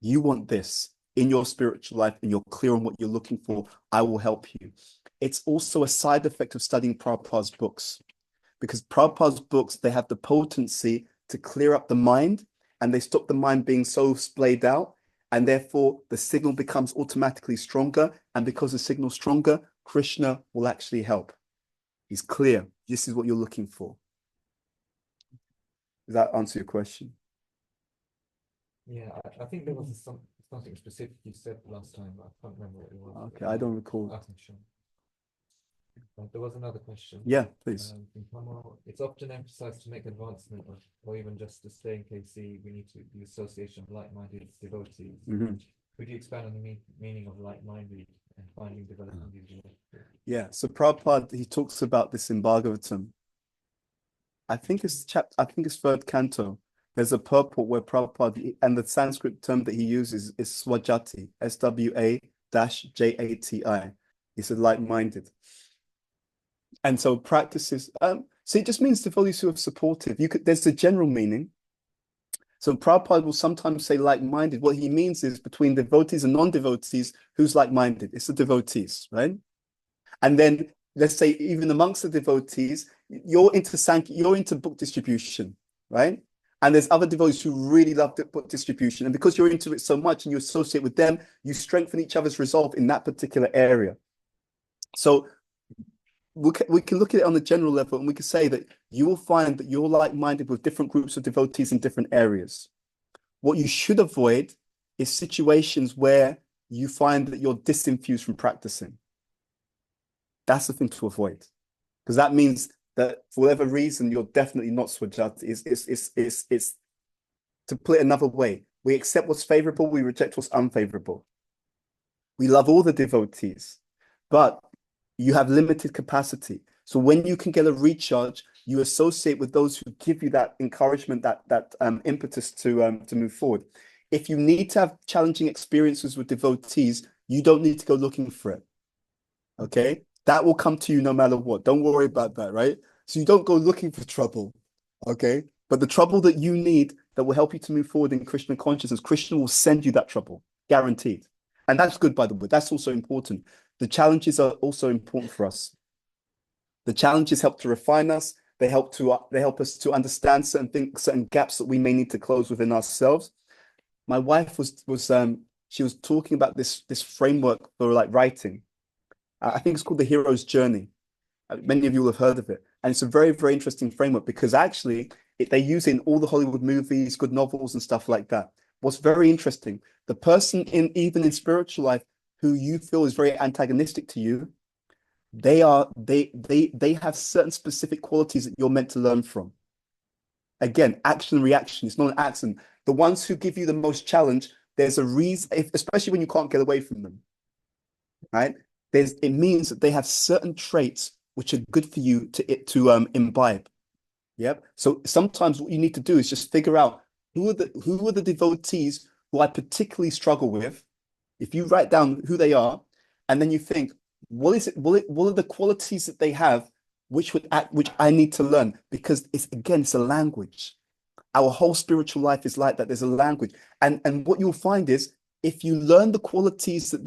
You want this in your spiritual life and you're clear on what you're looking for, I will help you. It's also a side effect of studying Prabhupada's books. Because Prabhupada's books, they have the potency to clear up the mind and they stop the mind being so splayed out. And therefore, the signal becomes automatically stronger. And because the signal's stronger, Krishna will actually help. He's clear. This is what you're looking for. Does that answer your question? Yeah, I think there was something specific you said last time, but I can't remember what it was. Okay, I don't recall. Okay, sure. There was another question. Yeah, please. It's often emphasized to make advancement or even just to stay in KC, we need the association of like-minded devotees. Mm-hmm. Could you expand on the meaning of like-minded and finding developing these relationships. Yeah. So Prabhupada, he talks about this in Bhagavatam. I think it's third canto. There's a purport where Prabhupada, and the Sanskrit term that he uses is swajati, SWA-JATI. He said like-minded. And so practices, so it just means devotees who are supportive. There's a general meaning. So Prabhupada will sometimes say like-minded. What he means is between devotees and non-devotees, who's like-minded? It's the devotees, right? And then let's say even amongst the devotees, you're into book distribution, right? And there's other devotees who really love book distribution. And because you're into it so much and you associate with them, you strengthen each other's resolve in that particular area. So we can look at it on the general level, and we can say that you will find that you're like-minded with different groups of devotees in different areas. What you should avoid is situations where you find that you're disenfused from practicing. That's the thing to avoid, because that means that for whatever reason you're definitely not swajati. It's to put it another way. We accept what's favorable, we reject what's unfavorable. We love all the devotees, but you have limited capacity. So when you can get a recharge, you associate with those who give you that encouragement, that impetus to move forward. If you need to have challenging experiences with devotees, you don't need to go looking for it. Okay? That will come to you no matter what. Don't worry about that, right? So you don't go looking for trouble, okay? But the trouble that you need that will help you to move forward in Krishna consciousness, Krishna will send you that trouble, guaranteed. And that's good, by the way. That's also important. The challenges are also important for us. The challenges help to refine us. They help us to understand certain things, certain gaps that we may need to close within ourselves. My wife she was talking about this framework for like writing. I think it's called The Hero's Journey. Many of you will have heard of it. And it's a very, very interesting framework because actually they use it in all the Hollywood movies, good novels and stuff like that. What's very interesting, the person even in spiritual life who you feel is very antagonistic to you, they have certain specific qualities that you're meant to learn from. Again, action and reaction. It's not an accident. The ones who give you the most challenge, there's a reason, especially when you can't get away from them, right? It means that they have certain traits which are good for you to imbibe. Yep. So sometimes what you need to do is just figure out who are the devotees who I particularly struggle with. If you write down who they are, and then you think, what are the qualities that they have which I need to learn? Because it's a language. Our whole spiritual life is like that. There's a language. And what you'll find is if you learn the qualities that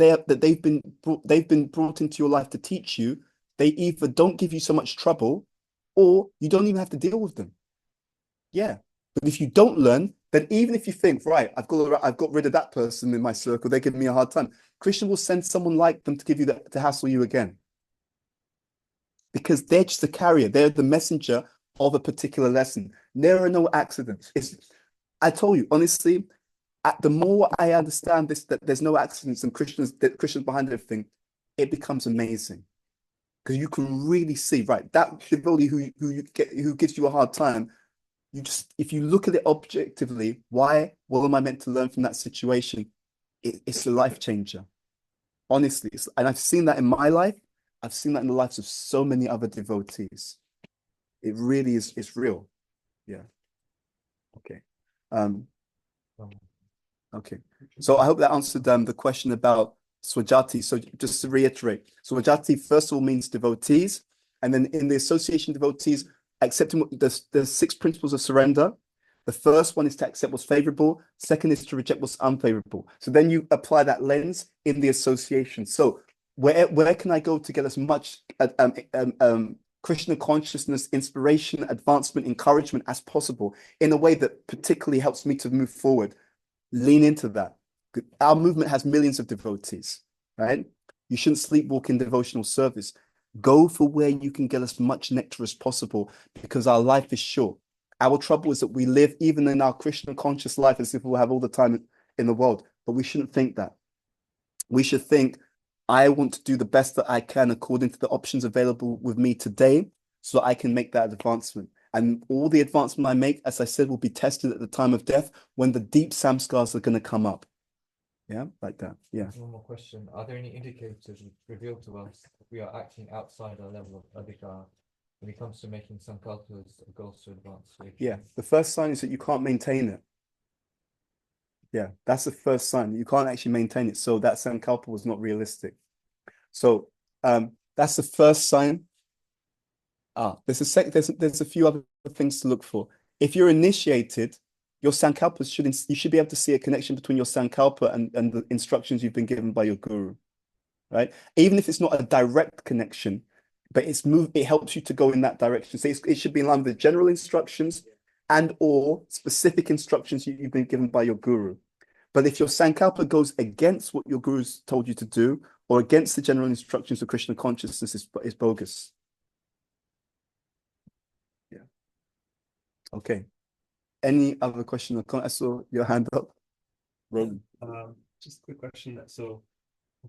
they've been brought into your life to teach you, they either don't give you so much trouble, or you don't even have to deal with them. Yeah. But if you don't learn, then even if you think, right, I've got rid of that person in my circle, they're giving me a hard time, Krishna will send someone like them to give you to hassle you again. Because they're just a carrier. They're the messenger of a particular lesson. There are no accidents. I told you, honestly, the more I understand this, that there's no accidents and Krishna's behind everything, it becomes amazing. Because you can really see, right, that devotee who gives you a hard time, if you look at it objectively, what am I meant to learn from that situation? It's a life changer. Honestly, and I've seen that in my life. I've seen that in the lives of so many other devotees. It really is. It's real. Yeah. Okay. Okay. So I hope that answered the question about Swajati. So just to reiterate, Swajati first of all means devotees, and then in the association devotees, accepting the 6 principles of surrender. The first one is to accept what's favorable. Second is to reject what's unfavorable. So then you apply that lens in the association. So where can I go to get as much Krishna consciousness, inspiration, advancement, encouragement as possible in a way that particularly helps me to move forward? Lean into that. Our movement has millions of devotees, right? You shouldn't sleepwalk in devotional service. Go for where you can get as much nectar as possible because our life is short. Our trouble is that we live even in our Krishna conscious life as if we'll have all the time in the world, but we shouldn't think that. We should think, I want to do the best that I can according to the options available with me today so that I can make that advancement. And all the advancement I make, as I said, will be tested at the time of death when the deep samskars are going to come up. Yeah, like that. Yeah. One more question. Are there any indicators which reveal to us if we are acting outside our level of adhikar when it comes to making sankalpas or goals to advance? Yeah. The first sign is that you can't maintain it. Yeah, that's the first sign. You can't actually maintain it. So that sankalpa was not realistic. So that's the first sign. There's a few other things to look for. If you're initiated, your sankalpa you should be able to see a connection between your sankalpa and the instructions you've been given by your guru, right? Even if it's not a direct connection, but it helps you to go in that direction. So it should be in line with the general instructions and or specific instructions you've been given by your guru. But if your sankalpa goes against what your guru's told you to do or against the general instructions of Krishna consciousness, is bogus. Yeah. Okay. Any other question or comment? I saw your hand up. Roman. Just a quick question. So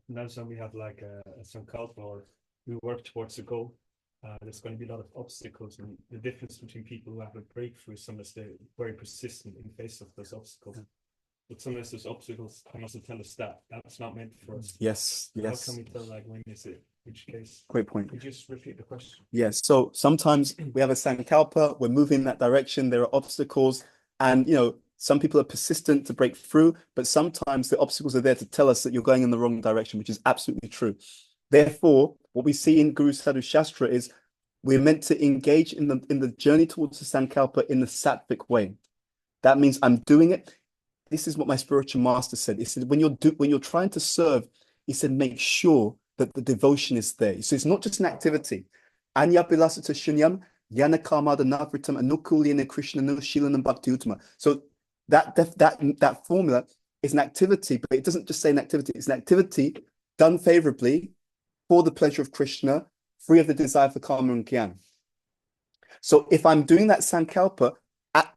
now when we have like a sankalpa or we work towards a goal, there's going to be a lot of obstacles, and the difference between people who have a breakthrough is sometimes they're very persistent in the face of those obstacles. But sometimes those obstacles can also tell us that that's not meant for us. Yes, How yes. can we tell like when is it? Which case? Great point. Could you just repeat the question? Yes. So sometimes we have a sankalpa, we're moving in that direction, there are obstacles, and some people are persistent to break through, but sometimes the obstacles are there to tell us that you're going in the wrong direction, which is absolutely true. Therefore, what we see in Guru Sadhu Shastra is we're meant to engage in the journey towards the sankalpa in the sattvic way. That means I'm doing it. This is what my spiritual master said. He said, when you're trying to serve, he said, make sure that the devotion is there. So it's not just an activity. Anyapilasata shunyam, yana kamada navritam, anukulina Krishna no shilanam bhakti uttama. So that formula is an activity, but it doesn't just say an activity. It's an activity done favorably for the pleasure of Krishna, free of the desire for karma and jnana. So if I'm doing that sankalpa,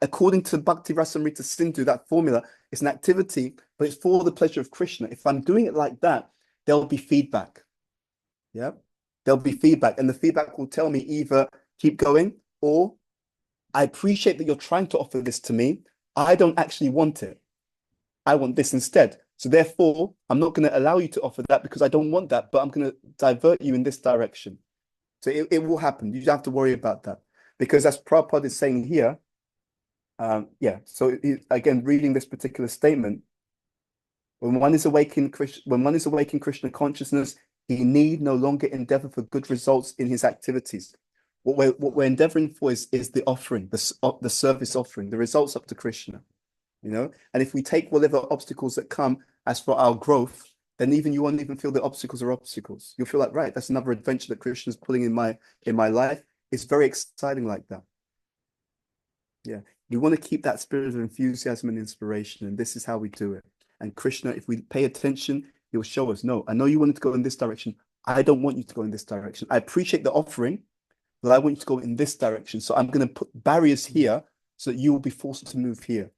according to Bhakti Rasamrita Sindhu, that formula is an activity, but it's for the pleasure of Krishna. If I'm doing it like that, there'll be feedback. Yeah, there'll be feedback, and the feedback will tell me either keep going or I appreciate that you're trying to offer this to me. I don't actually want it. I want this instead. So therefore, I'm not going to allow you to offer that because I don't want that, but I'm going to divert you in this direction. So it will happen. You don't have to worry about that because as Prabhupada is saying here, so again, reading this particular statement, when one is awakened Krishna consciousness, he need no longer endeavor for good results in his activities. What we're endeavoring for is the offering, the service offering, the results up to Krishna, And if we take whatever obstacles that come as for our growth, then even you won't even feel the obstacles are obstacles. You'll feel like, right, that's another adventure that Krishna's pulling in my life. It's very exciting like that. Yeah. We want to keep that spirit of enthusiasm and inspiration, and this is how we do it. And Krishna, if we pay attention, he will show us, no, I know you wanted to go in this direction. I don't want you to go in this direction. I appreciate the offering, but I want you to go in this direction. So I'm going to put barriers here so that you will be forced to move here.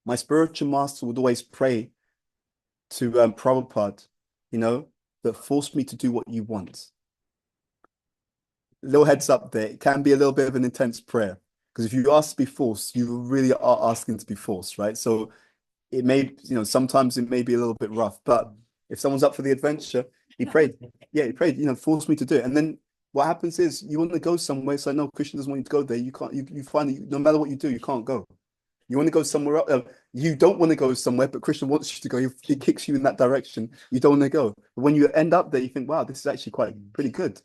My spiritual master would always pray to Prabhupada, that force me to do what you want. Little heads up there. It can be a little bit of an intense prayer. Because if you ask to be forced, you really are asking to be forced, right? So it may, sometimes it may be a little bit rough, but if someone's up for the adventure, he prayed, force me to do it. And then what happens is you want to go somewhere. So no, Krishna doesn't want you to go there. You can't, you find that no matter what you do, you can't go. You want to go somewhere else. You don't want to go somewhere, but Krishna wants you to go. He kicks you in that direction. You don't want to go. But when you end up there, you think, wow, this is actually pretty good.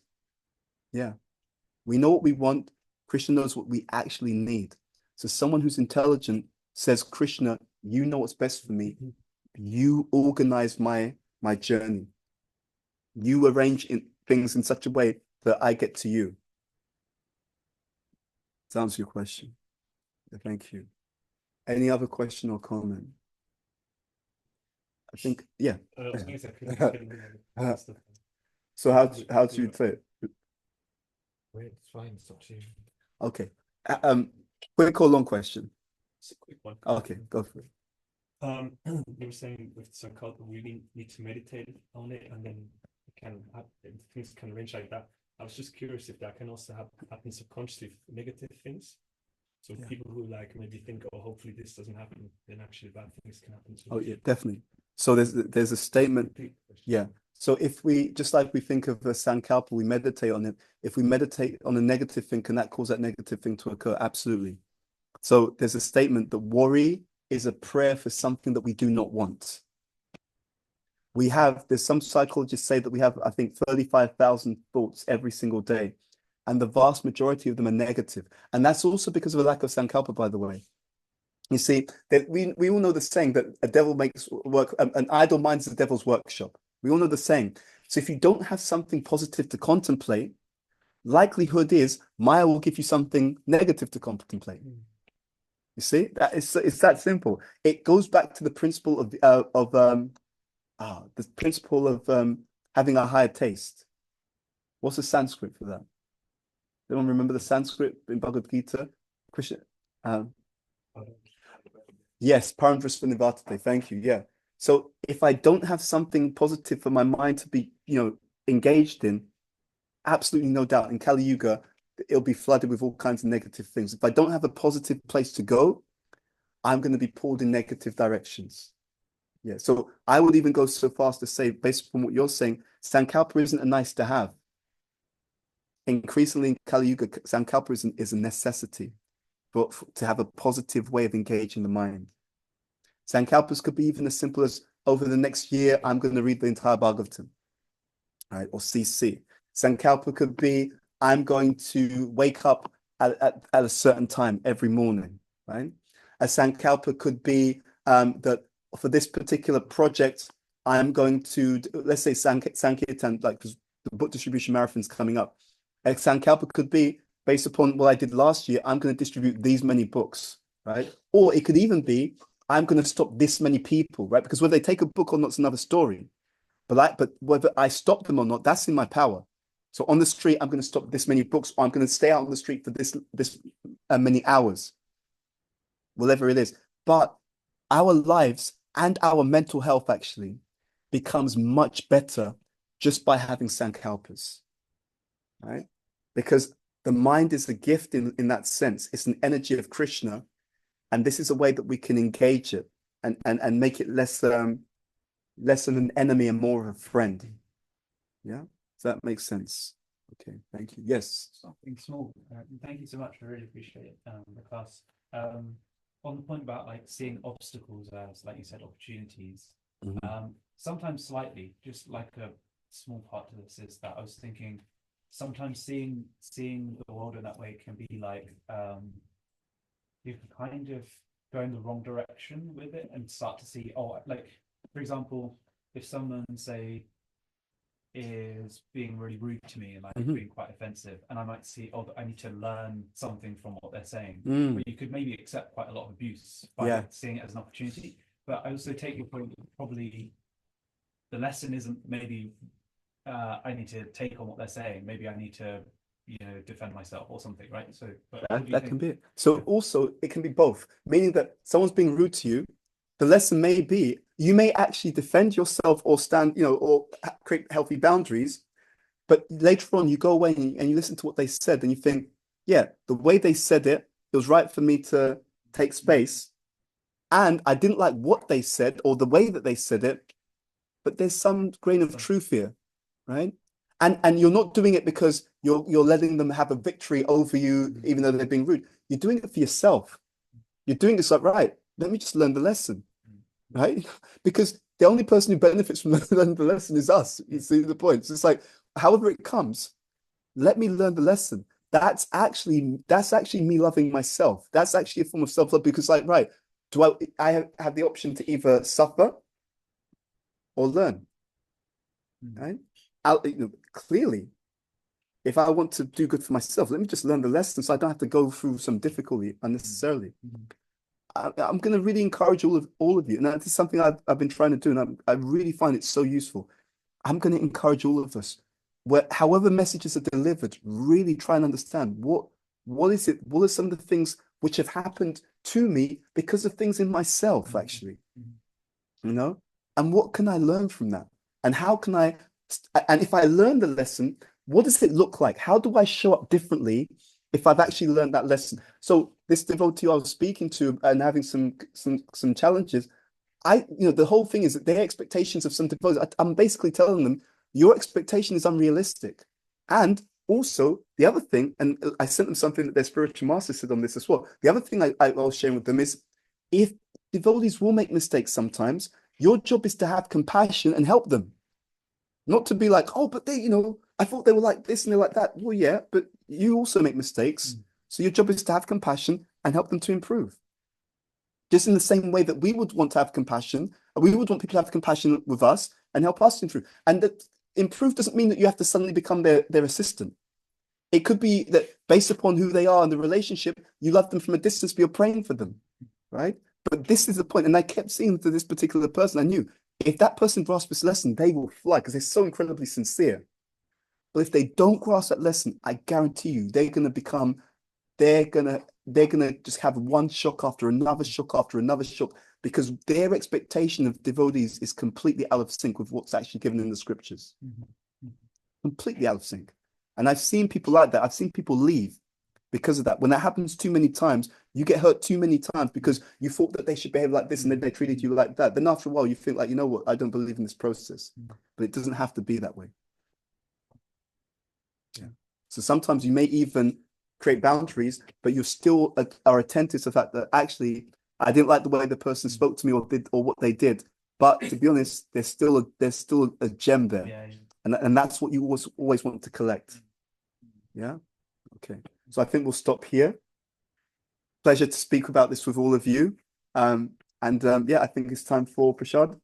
Yeah. We know what we want. Krishna knows what we actually need. So someone who's intelligent says, Krishna, you know what's best for me. You organize my journey. You arrange things in such a way that I get to you. To answer your question. Thank you. Any other question or comment? I think, yeah. So how do you say it? Wait, it's fine. It's up to you. Okay. Quick or long question? It's a quick one. Okay, go for it. You were saying with sankalpa, we need to meditate on it, and then things can arrange like that. I was just curious if that can also happen subconsciously, negative things. So people who maybe think, oh, hopefully this doesn't happen, then actually bad things can happen. Oh yeah, definitely. So there's a statement. Yeah. So if we, just like we think of a sankalpa, we meditate on it. If we meditate on a negative thing, can that cause that negative thing to occur? Absolutely. So there's a statement that worry is a prayer for something that we do not want. There's some psychologists say that we have, I think, 35,000 thoughts every single day. And the vast majority of them are negative. And that's also because of a lack of sankalpa, by the way. You see, that we all know the saying that a devil makes work, an idle mind is the devil's workshop. We all know the saying. So if you don't have something positive to contemplate, likelihood is Maya will give you something negative to contemplate. You see, it's that simple. It goes back to the principle of the principle of having a higher taste. What's the Sanskrit for that? Anyone remember the Sanskrit in Bhagavad Gita? Krishna. Yes, Paramdrisvanivartate. Thank you. Yeah. So if I don't have something positive for my mind to be, engaged in, absolutely no doubt in Kali Yuga, it'll be flooded with all kinds of negative things. If I don't have a positive place to go, I'm going to be pulled in negative directions. Yeah. So I would even go so far as to say, based on what you're saying, Sankalpa isn't a nice to have. Increasingly in Kali Yuga, Sankalpa is a necessity to have a positive way of engaging the mind. Sankalpas could be even as simple as, over the next year, I'm going to read the entire Bhagavatam, right? Or CC. Sankalpa could be, I'm going to wake up at a certain time every morning, right? A Sankalpa could be that for this particular project, I'm going to, let's say Sankirtan, like the book distribution marathon's coming up. A Sankalpa could be, based upon what I did last year, I'm going to distribute these many books, right? Or it could even be, I'm going to stop this many people, right? Because whether they take a book or not is another story. But whether I stop them or not, that's in my power. So on the street, I'm going to stop this many books, or I'm going to stay out on the street for this many hours, whatever it is. But our lives and our mental health actually becomes much better just by having sankalpas, right? Because the mind is a gift in that sense. It's an energy of Krishna. And this is a way that we can engage it and make it less of an enemy and more of a friend. Yeah, does that make sense? Okay, thank you. Yes. Something small. Thank you so much. I really appreciate the class. On the point about like seeing obstacles as, like you said, opportunities. Sometimes slightly, just like a small part to this is that I was thinking sometimes seeing the world in that way can be like you can kind of go in the wrong direction with it and start to see, like, for example, if someone, say, is being really rude to me and like being quite offensive, and I might see, I need to learn something from what they're saying. But you could maybe accept quite a lot of abuse by seeing it as an opportunity. But I also take your point that probably the lesson isn't maybe I need to take on what they're saying. Maybe I need to defend myself or something, right? So that can be it. So also it can be both, meaning that someone's being rude to you. The lesson may be you may actually defend yourself or stand, or create healthy boundaries. But later on, you go away and you listen to what they said, and you think, yeah, the way they said it was right for me to take space. And I didn't like what they said or the way that they said it, but there's some grain of truth here, right? And you're not doing it because you're letting them have a victory over you, even though they're being rude. You're doing it for yourself. You're doing this like, right, let me just learn the lesson, right? Because the only person who benefits from learning the lesson is us. You see the point? So it's like, however it comes, let me learn the lesson. That's actually me loving myself. That's actually a form of self-love, because like, right, do I have the option to either suffer or learn, right? Clearly, if I want to do good for myself, let me just learn the lesson so I don't have to go through some difficulty unnecessarily. I'm going to really encourage all of you, and that is something I've been trying to do, and I really find it so useful. I'm going to encourage all of us, however messages are delivered, really try and understand what is it, what are some of the things which have happened to me because of things in myself, actually, and what can I learn from that, and how can I, and if I learn the lesson, what does it look like? How do I show up differently if I've actually learned that lesson? So this devotee I was speaking to and having some challenges, the whole thing is that their expectations of some devotees, I'm basically telling them, your expectation is unrealistic. And also, the other thing, and I sent them something that their spiritual master said on this as well. The other thing I was sharing with them is, if devotees will make mistakes sometimes, your job is to have compassion and help them. Not to be like, oh, but they, I thought they were like this and they're like that. Well, yeah, but you also make mistakes. So your job is to have compassion and help them to improve. Just in the same way that we would want to have compassion, and we would want people to have compassion with us and help us improve. And that improve doesn't mean that you have to suddenly become their assistant. It could be that based upon who they are in the relationship, you love them from a distance, but you're praying for them, right? But this is the point. And I kept seeing to this particular person, I knew if that person grasps this lesson, they will fly because they're so incredibly sincere. But if they don't grasp that lesson, I guarantee you, they're gonna just have one shock after another shock after another shock, because their expectation of devotees is completely out of sync with what's actually given in the scriptures. Completely out of sync. And I've seen people like that. I've seen people leave because of that. When that happens too many times, you get hurt too many times because you thought that they should behave like this and then they treated you like that. Then after a while, you think like, you know what, I don't believe in this process. But it doesn't have to be that way. Yeah. So sometimes you may even create boundaries, but you still are attentive to the fact that actually I didn't like the way the person spoke to me or what they did. But to be honest, there's still a gem there. Yeah. And that's what you always want to collect. Yeah. Okay. So I think we'll stop here. Pleasure to speak about this with all of you. Yeah, I think it's time for Prashad.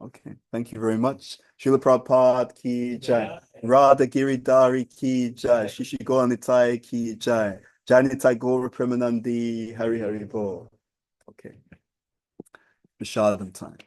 Okay. Thank you very much. Srila Prabhupada ki jai. Radha Giridhari ki jai. Shishi Gaura Nitai ki jai. Janitai Gaura Premanandi Hari Hari Bo. Okay. Prashadam time.